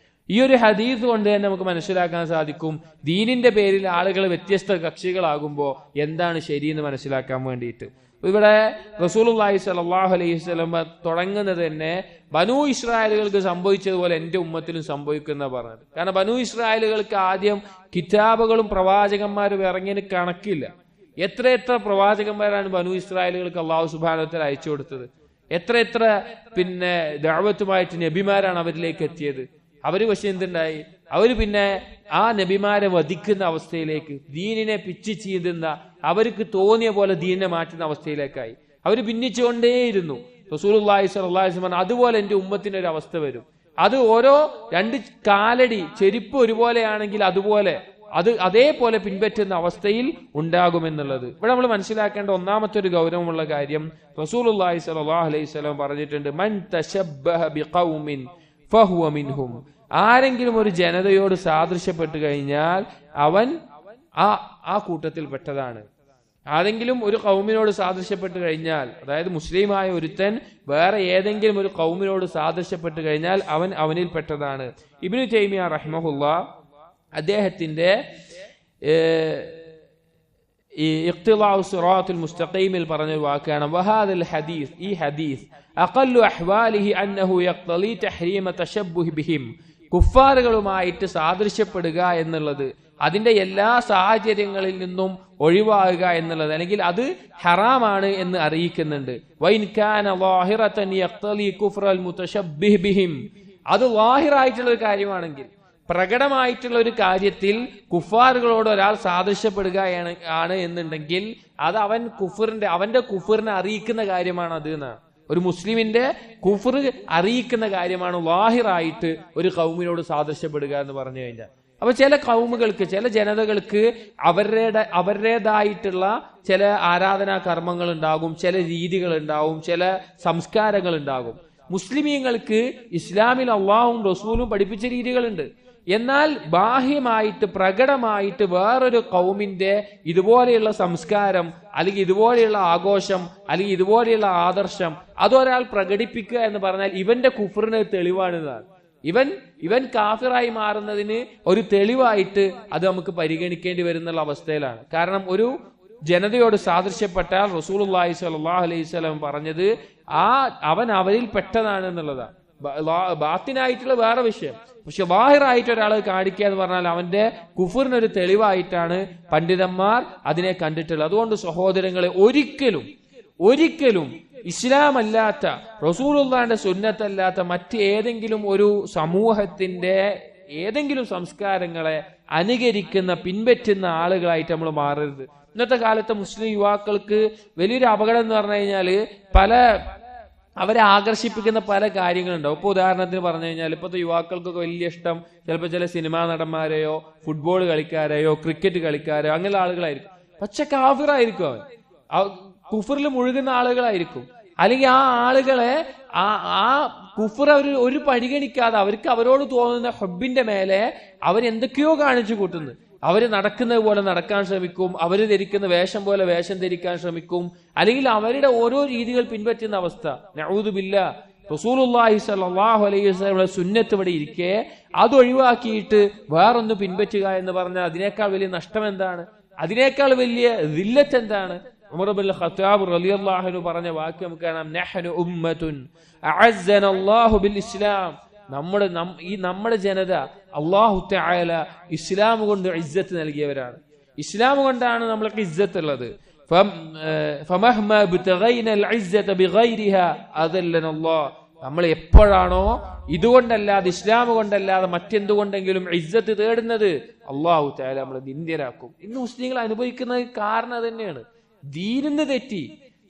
ഈ ഒരു ഹദീസ് കൊണ്ട് തന്നെ നമുക്ക് മനസ്സിലാക്കാൻ സാധിക്കും ദീനിന്റെ പേരിൽ ആളുകൾ വ്യത്യസ്ത കക്ഷികളാകുമ്പോൾ എന്താണ് ശരിയെന്ന് മനസ്സിലാക്കാൻ വേണ്ടിയിട്ട്. ഇവിടെ റസൂലുള്ളാഹി സ്വല്ലല്ലാഹു അലൈഹി വസല്ലം തുടങ്ങുന്നത് തന്നെ ബനൂ ഇസ്രായേലുകൾക്ക് സംഭവിച്ചതുപോലെ എന്റെ ഉമ്മത്തിലും സംഭവിക്കുന്ന പറഞ്ഞത്. കാരണം ബനൂ ഇസ്രായേലുകൾക്ക് ആദ്യം കിതാബുകളും പ്രവാചകന്മാരും ഇറങ്ങിയതിന് കണക്കില്ല. എത്ര പ്രവാചകന്മാരാണ് ബനൂ ഇസ്രായേലുകൾക്ക് അള്ളാഹു സുബ്ഹാനഹു വ തആല അയച്ചു കൊടുത്തത്. എത്ര പിന്നെ ദഅവത്തുമായിട്ട് നബിമാരാണ് അവരിലേക്ക് എത്തിയത്. അവര് പക്ഷെ എന്തുണ്ടായി, അവര് പിന്നെ ആ നബിമാരെ വധിക്കുന്ന അവസ്ഥയിലേക്ക്, ദീനിനെ പിച്ച് ചീന്തുന്ന, അവർക്ക് തോന്നിയ പോലെ ദീനിനെ മാറ്റുന്ന അവസ്ഥയിലേക്കായി. അവര് ഭിന്നിച്ചുകൊണ്ടേയിരുന്നു. റസൂലുള്ളാഹി സ്വല്ലല്ലാഹു അലൈഹി വസല്ലം അതുപോലെ എന്റെ ഉമ്മത്തിന് ഒരു അവസ്ഥ വരും. അത് ഓരോ 2 കാലടി ചെരുപ്പ് ഒരുപോലെയാണെങ്കിൽ അതുപോലെ അതേപോലെ പിൻപറ്റുന്ന അവസ്ഥയിൽ ഉണ്ടാകുമെന്നുള്ളത് ഇവിടെ നമ്മൾ മനസ്സിലാക്കേണ്ട ഒന്നാമത്തെ ഒരു ഗൗരവമുള്ള കാര്യം, റസൂലുള്ളാഹി സ്വല്ലല്ലാഹു അലൈഹി വസല്ലം പറഞ്ഞിട്ടുണ്ട്, മൻ തശബ്ബഹ ബിഖൗമിൻ ഫഹുവ മിൻഹും, ആരെങ്കിലും ഒരു ജനതയോട് സാദൃശ്യപ്പെട്ടു കഴിഞ്ഞാൽ അവൻ ആ കൂട്ടത്തിൽ പെട്ടതാണ്. ആരെങ്കിലും ഒരു ഖൗമിനോട് സാദൃശ്യപ്പെട്ടു കഴിഞ്ഞാൽ, അതായത് മുസ്ലിമായ ഒരുത്തൻ വേറെ ഏതെങ്കിലും ഒരു ഖൗമിനോട് സാദൃശ്യപ്പെട്ടു കഴിഞ്ഞാൽ അവൻ അവനിൽ പെട്ടതാണ്. ഇബ്നു തൈമിയ റഹിമഹുല്ലാഹ് അദ്ദേഹത്തിന്റെ ഈ ഇഖ്തിലാഉ സിറാത്തുൽ മുസ്തഖീമിൽ പറഞ്ഞ വാക്കാണ്, വഹാദൽ ഹദീസ്, ഈ ഹദീസ് അഖല്ലു അഹ്വാലിഹി അന്നഹു യഖ്തലി തഹ്രീമ തശബ്ബുഹി ബിഹിം, കുഫാറുകളുമായിട്ട് സാദൃശ്യപ്പെടുക എന്നുള്ളത്, അതിന്റെ എല്ലാ സാഹചര്യങ്ങളിൽ നിന്നും ഒഴിവാകുക എന്നുള്ളത്, അല്ലെങ്കിൽ അത് ഹറാമാണ് എന്ന് അറിയിക്കുന്നുണ്ട്. വൈൻ കാന ളാഹിറതൻ യഖ്തലി കുഫ്റൽ മുതശബ്ബിഹ് ബിഹിം, അത് ളാഹിറായിട്ടുള്ള ഒരു കാര്യമാണെങ്കിൽ, പ്രകടമായിട്ടുള്ള ഒരു കാര്യത്തിൽ കുഫാറുകളോട് ഒരാൾ സാദൃശ്യപ്പെടുകയാണ് എന്നുണ്ടെങ്കിൽ അത് അവന്റെ കുഫറിനെ അറിയിക്കുന്ന കാര്യമാണ് അത് എന്നാണ്. ഒരു മുസ്ലിമിന്റെ കുഫർ അറിയിക്കുന്ന കാര്യമാണ് ളാഹിറായിട്ട് ഒരു ഖൗമിനോട് സാദൃശ്യപ്പെടുക എന്ന് പറഞ്ഞു കഴിഞ്ഞാൽ. അപ്പൊ ചില ഖൗമുകൾക്ക്, ചില ജനതകൾക്ക് അവരുടേതായിട്ടുള്ള ചില ആരാധനാ കർമ്മങ്ങൾ ഉണ്ടാകും, ചില രീതികൾ ഉണ്ടാവും, ചില സംസ്കാരങ്ങൾ ഉണ്ടാകും. മുസ്ലിമീങ്ങൾക്ക് ഇസ്ലാമിൽ അള്ളാഹും റസൂലും പഠിപ്പിച്ച രീതികളുണ്ട്. എന്നാൽ ബാഹ്യമായിട്ട് പ്രകടമായിട്ട് വേറൊരു ഖൗമിന്റെ ഇതുപോലെയുള്ള സംസ്കാരം അല്ലെങ്കിൽ ഇതുപോലെയുള്ള ആഘോഷം അല്ലെങ്കിൽ ഇതുപോലെയുള്ള ആദർശം അതൊരാൾ പ്രകടിപ്പിക്കുക എന്ന് പറഞ്ഞാൽ ഇവന്റെ കുഫറിന് തെളിവാണെന്നാണ്. ഇവൻ കാഫിറായി മാറുന്നതിന് ഒരു തെളിവായിട്ട് അത് നമുക്ക് പരിഗണിക്കേണ്ടി വരുന്നുള്ള അവസ്ഥയിലാണ്. കാരണം ഒരു ജനതയോട് സാദൃശ്യപ്പെട്ടാൽ റസൂലുള്ളാഹി സ്വല്ലല്ലാഹു അലൈഹി വസല്ലം പറഞ്ഞത് അവൻ അവരിൽ പെട്ടതാണ് എന്നുള്ളതാണ്. ബാത്തിനായിട്ടുള്ള വേറെ വിഷയം. പക്ഷെ ളാഹിറായിട്ട് ഒരാൾ കാണിക്കുക എന്ന് പറഞ്ഞാൽ അവന്റെ കുഫറിനൊരു തെളിവായിട്ടാണ് പണ്ഡിതന്മാർ അതിനെ കണ്ടിട്ടുള്ളത്. അതുകൊണ്ട് സഹോദരങ്ങളെ, ഒരിക്കലും ഇസ്ലാം അല്ലാത്ത, റസൂലുള്ളാഹിന്റെ സുന്നത്തല്ലാത്ത മറ്റേതെങ്കിലും ഒരു സമൂഹത്തിന്റെ ഏതെങ്കിലും സംസ്കാരങ്ങളെ അനുകരിക്കുന്ന, പിൻപറ്റുന്ന ആളുകളായിട്ട് നമ്മൾ മാറരുത്. ഇന്നത്തെ കാലത്തെ മുസ്ലിം യുവാക്കൾക്ക് വലിയൊരു അപകടം എന്ന് പറഞ്ഞു കഴിഞ്ഞാൽ അവരെ ആകർഷിപ്പിക്കുന്ന പല കാര്യങ്ങളുണ്ടാവും. ഇപ്പൊ ഉദാഹരണത്തിന് പറഞ്ഞു കഴിഞ്ഞാൽ ഇപ്പോഴത്തെ യുവാക്കൾക്കൊക്കെ വലിയ ഇഷ്ടം ചിലപ്പോൾ ചില സിനിമാ നടന്മാരെയോ ഫുട്ബോൾ കളിക്കാരെയോ ക്രിക്കറ്റ് കളിക്കാരെയോ അങ്ങനെയുള്ള ആളുകളായിരിക്കും. പക്ഷെ കാഫിറായിരിക്കും, അവൻ കുഫറിൽ മുഴുകുന്ന ആളുകളായിരിക്കും. അല്ലെങ്കിൽ ആ ആളുകളെ ആ കുഫർ ഒരു പരിഗണിക്കാതെ അവരോട് തോന്നുന്ന ഹബ്ബിന്റെ മേലെ അവരെന്തൊക്കെയോ കാണിച്ചു കൂട്ടുന്നു. അവര് നടക്കുന്നത് പോലെ നടക്കാൻ ശ്രമിക്കും, അവര് ധരിക്കുന്ന വേഷം പോലെ വേഷം ധരിക്കാൻ ശ്രമിക്കും, അല്ലെങ്കിൽ അവരുടെ ഓരോ രീതികൾ പിൻപറ്റുന്ന അവസ്ഥ. നഊദു ബില്ലാഹ്. റസൂലുള്ളാഹി സ്വല്ലല്ലാഹു അലൈഹി വസല്ലം സുന്നത്ത് ഇവിടെ ഇരിക്കെ അതൊഴിവാക്കിയിട്ട് വേറൊന്ന് പിൻപറ്റുക എന്ന് പറഞ്ഞാൽ അതിനേക്കാൾ വലിയ നഷ്ടം എന്താണ്? അതിനേക്കാൾ വലിയ ദില്ലത്ത് എന്താണ്? ഉമർ ഇബ്നുൽ ഖത്താബ് റളിയല്ലാഹു അൻഹു പറഞ്ഞ വാക്ക് നമുക്ക് കാണാം, നഹ്നു ഉമ്മത്തുൻ അഅസ്സനല്ലാഹു ബിൽ ഇസ്ലാം. നമ്മുടെ ജനത അല്ലാഹു തആല ഇസ്ലാം കൊണ്ട് ഇസ്സത്ത് നൽകിയവരാണ്. ഇസ്ലാം കൊണ്ടാണ് നമ്മൾക്ക് ഇസ്സത്ത് ഉള്ളത്. ഫമഹ്മാ ബിതഗൈനൽ ഇസ്സത ബിഗൈരിഹാ അദല്ലനല്ലാഹ്. നമ്മൾ എപ്പോഴാണോ ഇതുകൊണ്ടല്ലാതെ, ഇസ്ലാം കൊണ്ടല്ലാതെ മറ്റെന്തുകൊണ്ടെങ്കിലും ഇസ്സത്ത് തേടുന്നത്, അല്ലാഹു തആല നമ്മളെ നിന്ദ്യരാക്കും. ഇന്ന് മുസ്ലിങ്ങൾ അനുഭവിക്കുന്ന കാരണം തന്നെയാണ്. ദീനിന്ന് തെറ്റി,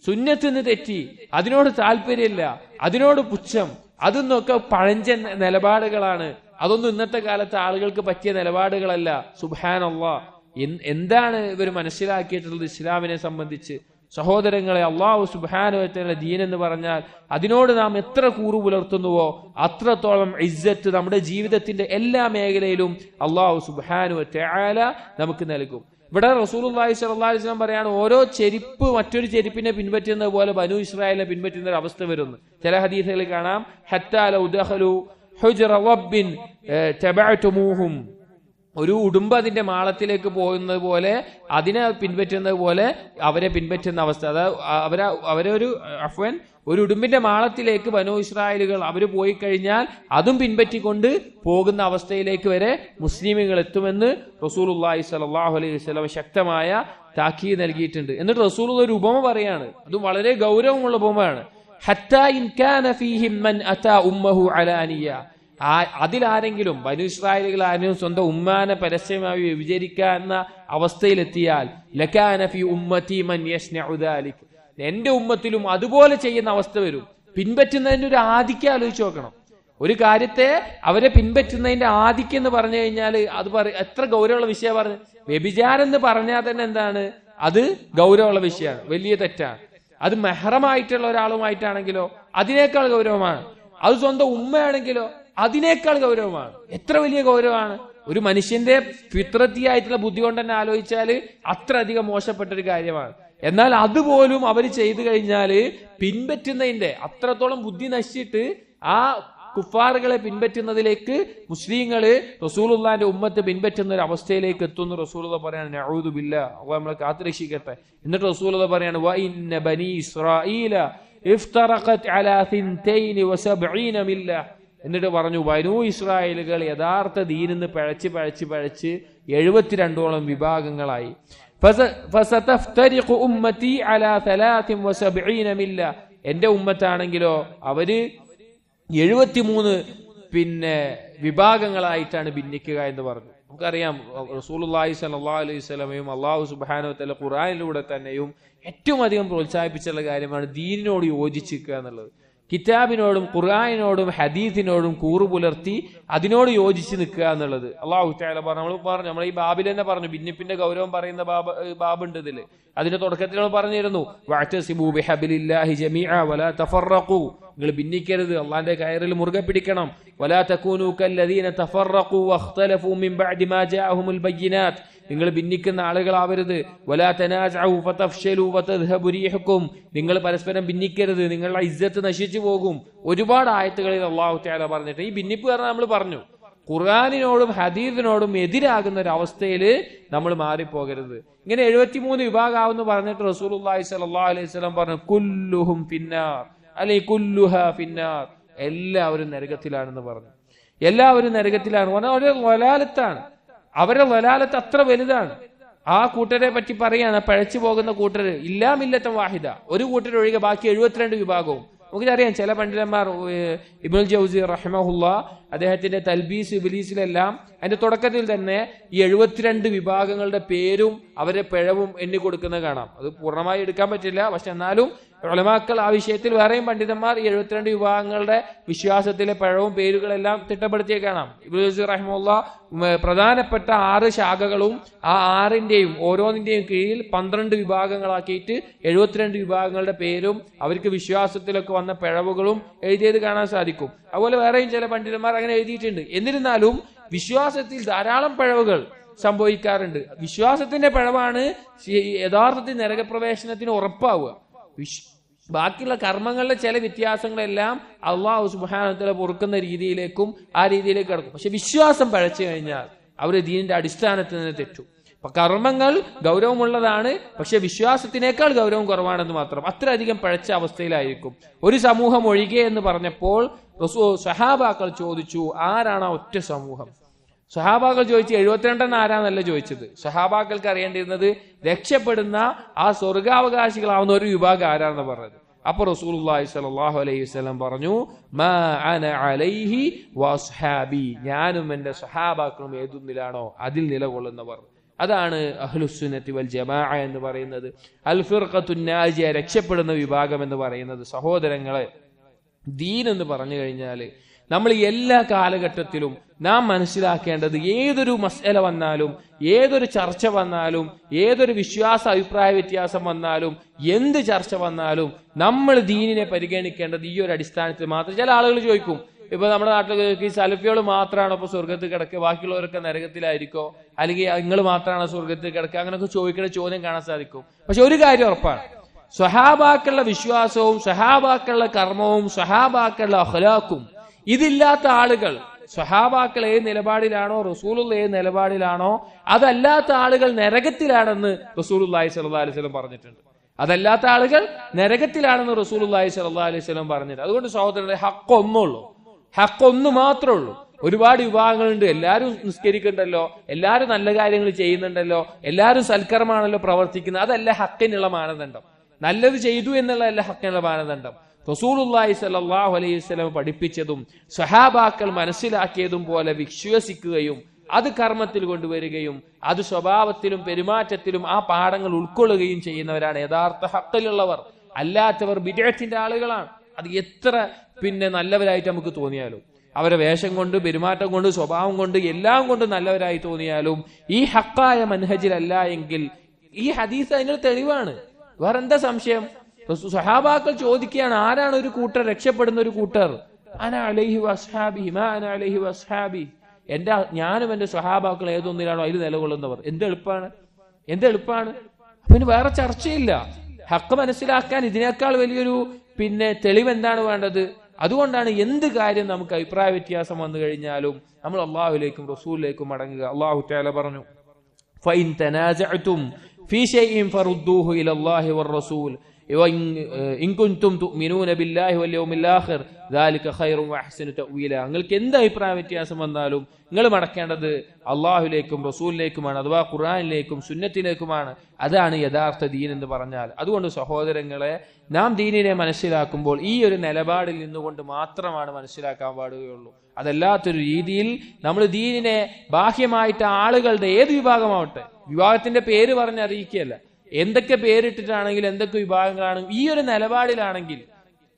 സുന്നത്തിന്ന് തെറ്റി, അതിനോട് താല്പര്യമില്ല, അതിനോട് പുച്ഛം, അതൊന്നൊക്കെ പഴഞ്ചൻ നിലപാടുകളാണ്. അതൊന്നും ഇന്നത്തെ കാലത്ത് ആളുകൾക്ക് പറ്റിയ നിലപാടുകളല്ല. സുബ്ഹാനല്ലാഹ്, എന്താണ് ഇവർ മനസ്സിലാക്കിയിട്ടുള്ളത് ഇസ്ലാമിനെ സംബന്ധിച്ച്? സഹോദരങ്ങളെ, അള്ളാഹു സുബ്ഹാനഹു വ തആല ദീൻ എന്ന് പറഞ്ഞാൽ അതിനോട് നാം എത്ര കൂറു പുലർത്തുന്നുവോ അത്രത്തോളം ഇസ്സത്ത് നമ്മുടെ ജീവിതത്തിന്റെ എല്ലാ മേഖലയിലും അള്ളാഹു സുബ്ഹാനഹു വ തആല നമുക്ക് നൽകും. ഇവിടെ റസൂലുള്ളാഹി സ്വല്ലല്ലാഹു അലൈഹി വസല്ലം പറയാണ്, ഓരോ ചെരുപ്പ് മറ്റൊരു ചെരുപ്പിനെ പിൻപറ്റുന്നത് പോലെ ബനൂ ഇസ്രായേലിനെ പിൻപറ്റുന്ന ഒരു അവസ്ഥ വരുന്നു. ചില ഹദീസുകളിൽ കാണാം, ഹത്താ ലൗ ദഖലു ഹുജ്റ റബ്ബിൻ തബഅതുമൂഹും, ഒരു ഉടുമ്പ് അതിന്റെ മാളത്തിലേക്ക് പോകുന്നത് പോലെ, അതിനെ പിൻപറ്റുന്നത് പോലെ അവരെ പിൻപറ്റുന്ന അവസ്ഥ. അതായത് ഒരു ഉടുമ്പിന്റെ മാളത്തിലേക്ക് ബനൂ ഇസ്രായേലുകൾ അവർ പോയി കഴിഞ്ഞാൽ അതും പിൻപറ്റിക്കൊണ്ട് പോകുന്ന അവസ്ഥയിലേക്ക് വരെ മുസ്ലിമുകൾ എത്തുമെന്ന് റസൂലുള്ളാഹി സ്വല്ലല്ലാഹു അലൈഹി വസല്ലം ശക്തമായ താക്കീത് നൽകിയിട്ടുണ്ട്. എന്നിട്ട് റസൂൽ ഒരു ഉപമ പറയാണ്, അതും വളരെ ഗൗരവമുള്ള ഉപമയാണ്. ഹത്താ ഇൻ കാന ഫീഹിം മൻ അതാ ഉമ്മഹു അലാനിയ, അതിലാരെങ്കിലും ബനൂ ഇസ്രായേലുകൾ ആരെങ്കിലും സ്വന്തം ഉമ്മാനെ പരസ്യമായി വ്യഭിചരിക്കുന്ന അവസ്ഥയിലെത്തിയാൽ ലകാന ഫീ ഉമ്മതി മൻ യസ്നഉ ദാലിക്, എന്റെ ഉമ്മത്തിലും അതുപോലെ ചെയ്യുന്ന അവസ്ഥ വരും. പിൻപറ്റുന്നതിന്റെ ഒരു ആധിക്യം ആലോചിച്ച് നോക്കണം. ഒരു കാര്യത്തെ അവരെ പിൻപറ്റുന്നതിന്റെ ആധിക്യം എന്ന് പറഞ്ഞു കഴിഞ്ഞാൽ അത് എത്ര ഗൗരവമുള്ള വിഷയമാണ് പറഞ്ഞത്. വ്യഭിചാരം എന്ന് പറഞ്ഞാൽ തന്നെ എന്താണ്, അത് ഗൗരവമുള്ള വിഷയമാണ്, വലിയ തെറ്റാണ്. അത് മെഹ്റമായിട്ടുള്ള ഒരാളുമായിട്ടാണെങ്കിലോ അതിനേക്കാൾ ഗൗരവമാണ്. അത് സ്വന്തം ഉമ്മയാണെങ്കിലോ അതിനേക്കാൾ ഗൗരവമാണ്. എത്ര വലിയ ഗൗരവമാണ്! ഒരു മനുഷ്യന്റെ ഫിത്രത്തിയായിട്ടുള്ള ബുദ്ധി കൊണ്ട് തന്നെ ആലോചിച്ചാൽ അത്ര അധികം മോശപ്പെട്ടൊരു കാര്യമാണ്. എന്നാൽ അതുപോലും അവർ ചെയ്തു കഴിഞ്ഞാൽ പിൻപറ്റുന്നതിന്റെ അത്രത്തോളം ബുദ്ധി നശിച്ചിട്ട് ആ കുഫാറുകളെ പിൻപറ്റുന്നതിലേക്ക് മുസ്ലിങ്ങള് റസൂലുള്ളാഹിന്റെ ഉമ്മത്ത് പിൻപറ്റുന്ന ഒരു അവസ്ഥയിലേക്ക് എത്തുന്നു. റസൂലുള്ളാഹി പറയാണ്, നഊദു ബില്ലാഹ്, അല്ലാഹു നമ്മളെ കാത്തുരക്ഷിക്കട്ടെ. എന്നിട്ട് റസൂലുള്ളാഹി പറയാണ്, വ ഇന്ന ബനി ഇസ്രായീല ഇഫ്തറഖത് അലാ 72 മില്ല. എന്നിട്ട് പറഞ്ഞു, ബനൂ ഇസ്രായേലുകൾ യഥാർത്ഥ ദീനിന്ന് പഴച്ച് 72ഓളം വിഭാഗങ്ങളായി. ഫസതഫ്തരിഖു ഉമ്മതി അലാ 73 മില്ല. എന്റെ ഉമ്മത്താണെങ്കിലോ അവര് 73 വിഭാഗങ്ങളായിട്ടാണ് ഭിന്നിക്കുക എന്ന് പറഞ്ഞു. നമുക്കറിയാം, റസൂലുള്ളാഹി സ്വല്ലല്ലാഹു അലൈഹി വസല്ലമയും അല്ലാഹു സുബ്ഹാനഹു വ തആല ഖുർആനിലൂടെ തന്നെയും ഏറ്റവും അധികം പ്രോത്സാഹിപ്പിച്ചുള്ള കാര്യമാണ് ദീനിനോട് യോജിച്ചിരിക്കുക എന്നുള്ളത്. കിതാബിനോടും ഖുർആനിനോടും ഹദീസിനോടും കൂറു പുലർത്തി അതിനോട് യോജിച്ച് നിൽക്കുക എന്നുള്ളത്. അല്ലാഹു തആല നമ്മൾ ഈ ബാബിൽ തന്നെ പറഞ്ഞു, ഭിന്നിപ്പിന്റെ ഗൗരവം പറയുന്ന ബാബുണ്ട് ഇതില്. അതിന്റെ തുടക്കത്തിൽ നമ്മൾ പറഞ്ഞിരുന്നു, വഅതസിബൂ ബിഹബ്ലില്ലാഹി ജമീഅ വലാ തഫറഖൂ, നിങ്ങൾ ഭിന്നിക്കരുത്, അള്ളാന്റെ കയറിൽ മുറുകെ പിടിക്കണം. വലാ തകൂനൂ കല്ലദീന തഫറഖൂ വഖ്തലഫൂ മിൻ ബഅദി മാ ജാഅഹുമുൽ ബയ്യിനാത്ത്, നിങ്ങൾ ഭിന്നിക്കുന്ന ആളുകളാവരുത്. വലാ തനാസഉ ഫതഫ്ശലൂ വതദ്ഹബു റീഹുക്കും, നിങ്ങൾ പരസ്പരം ഭിന്നിക്കരുത്, നിങ്ങളുടെ ഇസ്സത്ത് നശിച്ചു പോകും. ഒരുപാട് ആയത്തുകളിൽ അല്ലാഹു തആല പറഞ്ഞിട്ട് ഈ ഭിന്നിപ്പ് കാരണം നമ്മൾ പറഞ്ഞു, ഖുർആനിനോടും ഹദീസിനോടും എതിരാകുന്ന ഒരു അവസ്ഥയിൽ നമ്മൾ മാറിപ്പോകരുത്. ഇങ്ങനെ 73 വിഭാഗമാവെന്ന് പറഞ്ഞിട്ട് റസൂലുള്ളാഹി സ്വല്ലല്ലാഹു അലൈഹി വസല്ലം പറഞ്ഞു, കുല്ലുഹും ഫിന്നാർ അല്ലെ കുല്ലുഹാ ഫിന്നാർ, എല്ലാവരും നരകത്തിലാണെന്ന് പറഞ്ഞു. എല്ലാവരും നരകത്തിലാണ്. അവരുടെ വലാലത്താണ്, അവരുടെ വലാലത്ത് അത്ര വലുതാണ്. ആ കൂട്ടരെ പറ്റി പറയാണ്, പഴച്ചു പോകുന്ന കൂട്ടര് ഇല്ലാ മില്ലത്തൻ വാഹിദ, ഒരു കൂട്ടരൊഴികെ ബാക്കി 72 വിഭാഗവും. നമുക്കറിയാം, ചില പണ്ഡിതന്മാർ ഇബ്നുൽ ജൗസി റഹിമഹുല്ലാഹ് അദ്ദേഹത്തിന്റെ തൽബീസ് ഇബ്ലീസിലെല്ലാം അതിന്റെ തുടക്കത്തിൽ തന്നെ ഈ 72 വിഭാഗങ്ങളുടെ പേരും അവരെ പിഴവും എണ്ണി കൊടുക്കുന്നത് കാണാം. അത് പൂർണ്ണമായി എടുക്കാൻ പറ്റില്ല, പക്ഷെ എന്നാലും ഉലമാക്കൾ ആ വിഷയത്തിൽ വേറെയും പണ്ഡിതന്മാർ ഈ 72 വിഭാഗങ്ങളുടെ വിശ്വാസത്തിലെ പിഴവും പേരുകളെല്ലാം തിട്ടപ്പെടുത്തിയേ കാണാം. ഇബ്നുൽ ജൗസി റഹിമഹുല്ലാഹ് പ്രധാനപ്പെട്ട 6 ശാഖകളും ആ 6ന്റെയും ഓരോന്നിന്റെയും കീഴിൽ 12 വിഭാഗങ്ങളാക്കിയിട്ട് 72 വിഭാഗങ്ങളുടെ പേരും അവർക്ക് വിശ്വാസത്തിലൊക്കെ വന്ന പിഴവുകളും എഴുതിയത് കാണാൻ സാധിക്കും. അതുപോലെ വേറെയും ചില പണ്ഡിതന്മാർ അങ്ങനെ എഴുതിയിട്ടുണ്ട്. എന്നിരുന്നാലും വിശ്വാസത്തിൽ ധാരാളം പിഴവുകൾ സംഭവിക്കാറുണ്ട്. വിശ്വാസത്തിന്റെ പിഴവാണ് യഥാർത്ഥത്തിൽ നരകപ്രവേശനത്തിന് ഉറപ്പാവുക. ബാക്കിയുള്ള കർമ്മങ്ങളിലെ ചില വ്യത്യാസങ്ങളെല്ലാം അള്ളാഹു സുബ്ഹാനഹു വ തആല പൊറുക്കുന്ന രീതിയിലേക്കും ആ രീതിയിലേക്ക് കടക്കും. പക്ഷെ വിശ്വാസം പഴച്ചു കഴിഞ്ഞാൽ അവർ ദീനിന്റെ അടിസ്ഥാനത്തിൽ നിന്ന് തെറ്റും. അപ്പൊ കർമ്മങ്ങൾ ഗൗരവമുള്ളതാണ്, പക്ഷെ വിശ്വാസത്തിനേക്കാൾ ഗൗരവം കുറവാണെന്ന് മാത്രം. അത്രയധികം പഴച്ച അവസ്ഥയിലായിരിക്കും. ഒരു സമൂഹം ഒഴികെ എന്ന് പറഞ്ഞപ്പോൾ സഹാബാക്കൾ ചോദിച്ചു, ആരാണ് ആ ഒറ്റ സമൂഹം? സഹാബാക്കൾ ചോദിച്ചു 72 ആരാന്നല്ല ചോദിച്ചത്. സഹാബാക്കൾക്ക് അറിയേണ്ടിയിരുന്നത് രക്ഷപ്പെടുന്ന ആ സ്വർഗാവകാശികളാവുന്ന ഒരു വിഭാഗം ആരാണെന്ന് പറഞ്ഞത്. അപ്പൊ റസൂലുള്ളാഹി സ്വല്ലല്ലാഹു അലൈഹി വസല്ലം പറഞ്ഞു, മാ അന അലൈഹി വഅസ്ഹാബി, ഞാനും എന്റെ സഹാബാക്കളും ഏതൊന്നിലാണോ അതിൽ നിലകൊള്ളുന്നവർ. അതാണ് അഹ്ലുസുന്നത്തി വൽ ജമാഅ എന്ന് പറയുന്നത്. അൽ ഫിർഖത്തുൻ നാജിയ, രക്ഷപ്പെടുന്ന വിഭാഗം എന്ന് പറയുന്നത്. സഹോദരങ്ങളെ, ദീൻ എന്ന് പറഞ്ഞു കഴിഞ്ഞാൽ നമ്മൾ എല്ലാ കാലഘട്ടത്തിലും നാം മനസ്സിലാക്കേണ്ടത്, ഏതൊരു മസ്അല വന്നാലും, ഏതൊരു ചർച്ച വന്നാലും, ഏതൊരു വിശ്വാസ അഭിപ്രായ വ്യത്യാസം വന്നാലും, എന്ത് ചർച്ച വന്നാലും നമ്മൾ ദീനിനെ പരിഗണിക്കേണ്ടത് ഈ ഒരു അടിസ്ഥാനത്തിൽ മാത്രം. ചില ആളുകൾ ചോദിക്കും, ഇപ്പൊ നമ്മുടെ നാട്ടിൽ ഈ സലഫികൾ മാത്രമാണോ ഇപ്പൊ സ്വർഗത്തിൽ കിടക്കുക, ബാക്കിയുള്ളവരൊക്കെ നരകത്തിലായിരിക്കോ, അല്ലെങ്കിൽ നിങ്ങൾ മാത്രമാണോ സ്വർഗത്തിൽ കിടക്കുക, അങ്ങനെയൊക്കെ ചോദിക്കുന്ന ചോദ്യം കാണാൻ സാധിക്കും. പക്ഷെ ഒരു കാര്യം ഉറപ്പാണ്, സ്വഹാബാക്കളുടെ വിശ്വാസവും സ്വഹാബാക്കളുടെ കർമ്മവും സ്വഹാബാക്കളുടെ അഖ്ലാഖും ഇതില്ലാത്ത ആളുകൾ, സ്വഹാബാക്കൾ ഏത് നിലപാടിലാണോ, റസൂലുള്ള ഏത് നിലപാടിലാണോ, അതല്ലാത്ത ആളുകൾ നരകത്തിലാണെന്ന് റസൂലുള്ളാഹി സ്വല്ലല്ലാഹു അലൈഹി വസല്ലം പറഞ്ഞിട്ടുണ്ട്. അതല്ലാത്ത ആളുകൾ നരകത്തിലാണെന്ന് റസൂലുള്ളാഹി സ്വല്ലല്ലാഹു അലൈഹി വസല്ലം പറഞ്ഞിട്ടുണ്ട്. അതുകൊണ്ട് സഹോദരങ്ങളെ, ഹക്ക് ഒന്നുള്ളൂ, ഹക്ക് ഒന്ന് മാത്രമേ ഉള്ളൂ. ഒരുപാട് വിഭാഗങ്ങളുണ്ട്. എല്ലാവരും നിസ്കരിക്കുന്നുണ്ടല്ലോ, എല്ലാവരും നല്ല കാര്യങ്ങൾ ചെയ്യുന്നുണ്ടല്ലോ, എല്ലാവരും സൽക്കർമാണല്ലോ പ്രവർത്തിക്കുന്നത്. അതല്ല ഹക്കിനുള്ള മാനദണ്ഡം. നല്ലത് ചെയ്തു എന്നുള്ളതല്ല ഹക്കിനുള്ള മാനദണ്ഡം. റസൂലുള്ളാഹി സ്വല്ലല്ലാഹു അലൈഹി വസല്ലം പഠിപ്പിച്ചതും സ്വഹാബാക്കൾ മനസ്സിലാക്കിയതും പോലെ വിശ്വസിക്കുകയും അത് കർമ്മത്തിൽ കൊണ്ടുവരികയും അത് സ്വഭാവത്തിലും പെരുമാറ്റത്തിലും ആ പാഠങ്ങൾ ഉൾക്കൊള്ളുകയും ചെയ്യുന്നവരാണ് യഥാർത്ഥ ഹക്കിലുള്ളവർ. അല്ലാത്തവർ ബിദ്അത്തിന്റെ ആളുകളാണ്. അത് എത്ര നല്ലവരായിട്ട് നമുക്ക് തോന്നിയാലും, അവരെ വേഷം കൊണ്ട്, പെരുമാറ്റം കൊണ്ട്, സ്വഭാവം കൊണ്ട്, എല്ലാം കൊണ്ട് നല്ലവരായി തോന്നിയാലും ഈ ഹക്കായ മൻഹജിലല്ല എങ്കിൽ ഈ ഹദീസ് അതിനൊരു തെളിവാണ്. വേറെന്താ സംശയം? സ്വഹാബാക്കൾ ചോദിക്കുകയാണ്, ആരാണ് ഒരു കൂട്ടർ, രക്ഷപ്പെടുന്ന ഒരു കൂട്ടർ? അന അലൈഹി വസ്ഹാബി മാ അന അലൈഹി വസ്ഹാബി, ഞാനും എന്റെ സ്വഹാബാക്കൾ ഏതൊന്നിലാണോ അതിൽ നിലകൊള്ളുന്നവർ. എന്തെളുപ്പാണ്. പിന്നെ വേറെ ചർച്ചയില്ല. ഹക്ക് മനസ്സിലാക്കാൻ ഇതിനേക്കാൾ വലിയൊരു തെളിവ് എന്താണ് വേണ്ടത്? അതുകൊണ്ടാണ് എന്ത് കാര്യം നമുക്ക് അഭിപ്രായ വ്യത്യാസം വന്നു കഴിഞ്ഞാലും നമ്മൾ അള്ളാഹുലേക്കും റസൂലിലേക്കും മടങ്ങുക. അള്ളാഹു തആല പറഞ്ഞു, ഫഇൻ തനാസഅതും ഫീ ശൈഇൻ ഫറുദ്ദൂഹു ഇലല്ലാഹി വറസൂൽ ഇൻ കുൻതും തുഅ്മിനൂന ബില്ലാഹി വൽ യൗമിൽ ആഖിർ ദാലിക ഖൈറുൻ വഅഹ്സനു തഅ്വീല. നിങ്ങൾക്ക് എന്ത് അഭിപ്രായ വ്യത്യാസം വന്നാലും നിങ്ങൾ മടക്കേണ്ടത് അള്ളാഹുലേക്കും റസൂലിലേക്കുമാണ്, അഥവാ ഖുർആനിലേക്കും സുന്നത്തിലേക്കുമാണ്. അതാണ് യഥാർത്ഥ ദീൻ എന്ന് പറഞ്ഞാൽ. അതുകൊണ്ട് സഹോദരങ്ങളെ, നാം ദീനിനെ മനസ്സിലാക്കുമ്പോൾ ഈ ഒരു നിലപാടിൽ നിന്നുകൊണ്ട് മാത്രമാണ് മനസ്സിലാക്കാൻ പാടുകയുള്ളൂ. അതല്ലാത്തൊരു രീതിയിൽ നമ്മൾ ദീനിനെ ബാഹ്യമായിട്ട് ആളുകളുടെ ഏത് വിഭാഗമാവട്ടെ, വിഭാഗത്തിന്റെ പേര് പറഞ്ഞ് അറിയിക്കുകയല്ല, എന്തൊക്കെ പേരിട്ടിട്ടാണെങ്കിലും എന്തൊക്കെ വിഭാഗങ്ങളാണെങ്കിലും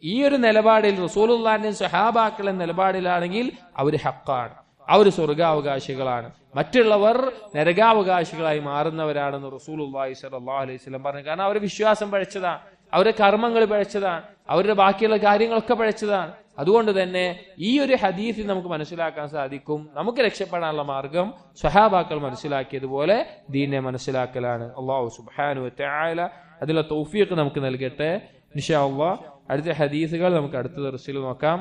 ഈ ഒരു നിലപാടിൽ റസൂലുള്ളാഹിന്റെ സ്വഹാബാക്കളുടെ നിലപാടിലാണെങ്കിൽ അവർ ഹക്കാണ്, അവർ സ്വർഗാവകാശികളാണ്. മറ്റുള്ളവർ നരകാവകാശികളായി മാറുന്നവരാണെന്ന് റസൂലുള്ളാഹി സ്വല്ലല്ലാഹു അലൈഹി വസല്ലം പറഞ്ഞു. കാരണം അവരുടെ വിശ്വാസം പഴച്ചതാണ്, അവരുടെ കർമ്മങ്ങൾ പഴച്ചതാണ്, അവരുടെ ബാക്കിയുള്ള കാര്യങ്ങളൊക്കെ പഴച്ചതാണ്. അതുകൊണ്ട് തന്നെ ഈ ഒരു ഹദീസിൽ നമുക്ക് മനസ്സിലാക്കാൻ സാധിക്കും, നമുക്ക് രക്ഷപ്പെടാനുള്ള മാർഗം സ്വഹാബാക്കൾ മനസ്സിലാക്കിയതുപോലെ ദീനിനെ മനസ്സിലാക്കലാണ്. അല്ലാഹു സുബ്ഹാനഹു വ തആല അതിലുള്ള തൗഫീഖ് നമുക്ക് നൽകട്ടെ. ഇൻഷാ അല്ലാഹ് അടുത്ത ഹദീസുകൾ നമുക്ക് അടുത്ത ദർസിൽ നോക്കാം.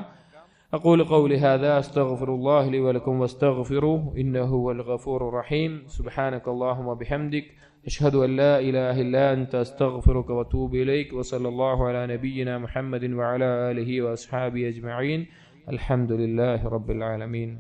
أقول قولي هذا أستغفر الله لي ولكم واستغفروه إنه هو الغفور الرحيم. سبحانك اللهم وبحمدك أشهد أن لا إله إلا أنت أستغفرك وأتوب إليك. وصلى الله على نبينا محمد وعلى آله وأصحابه أجمعين. الحمد لله رب العالمين.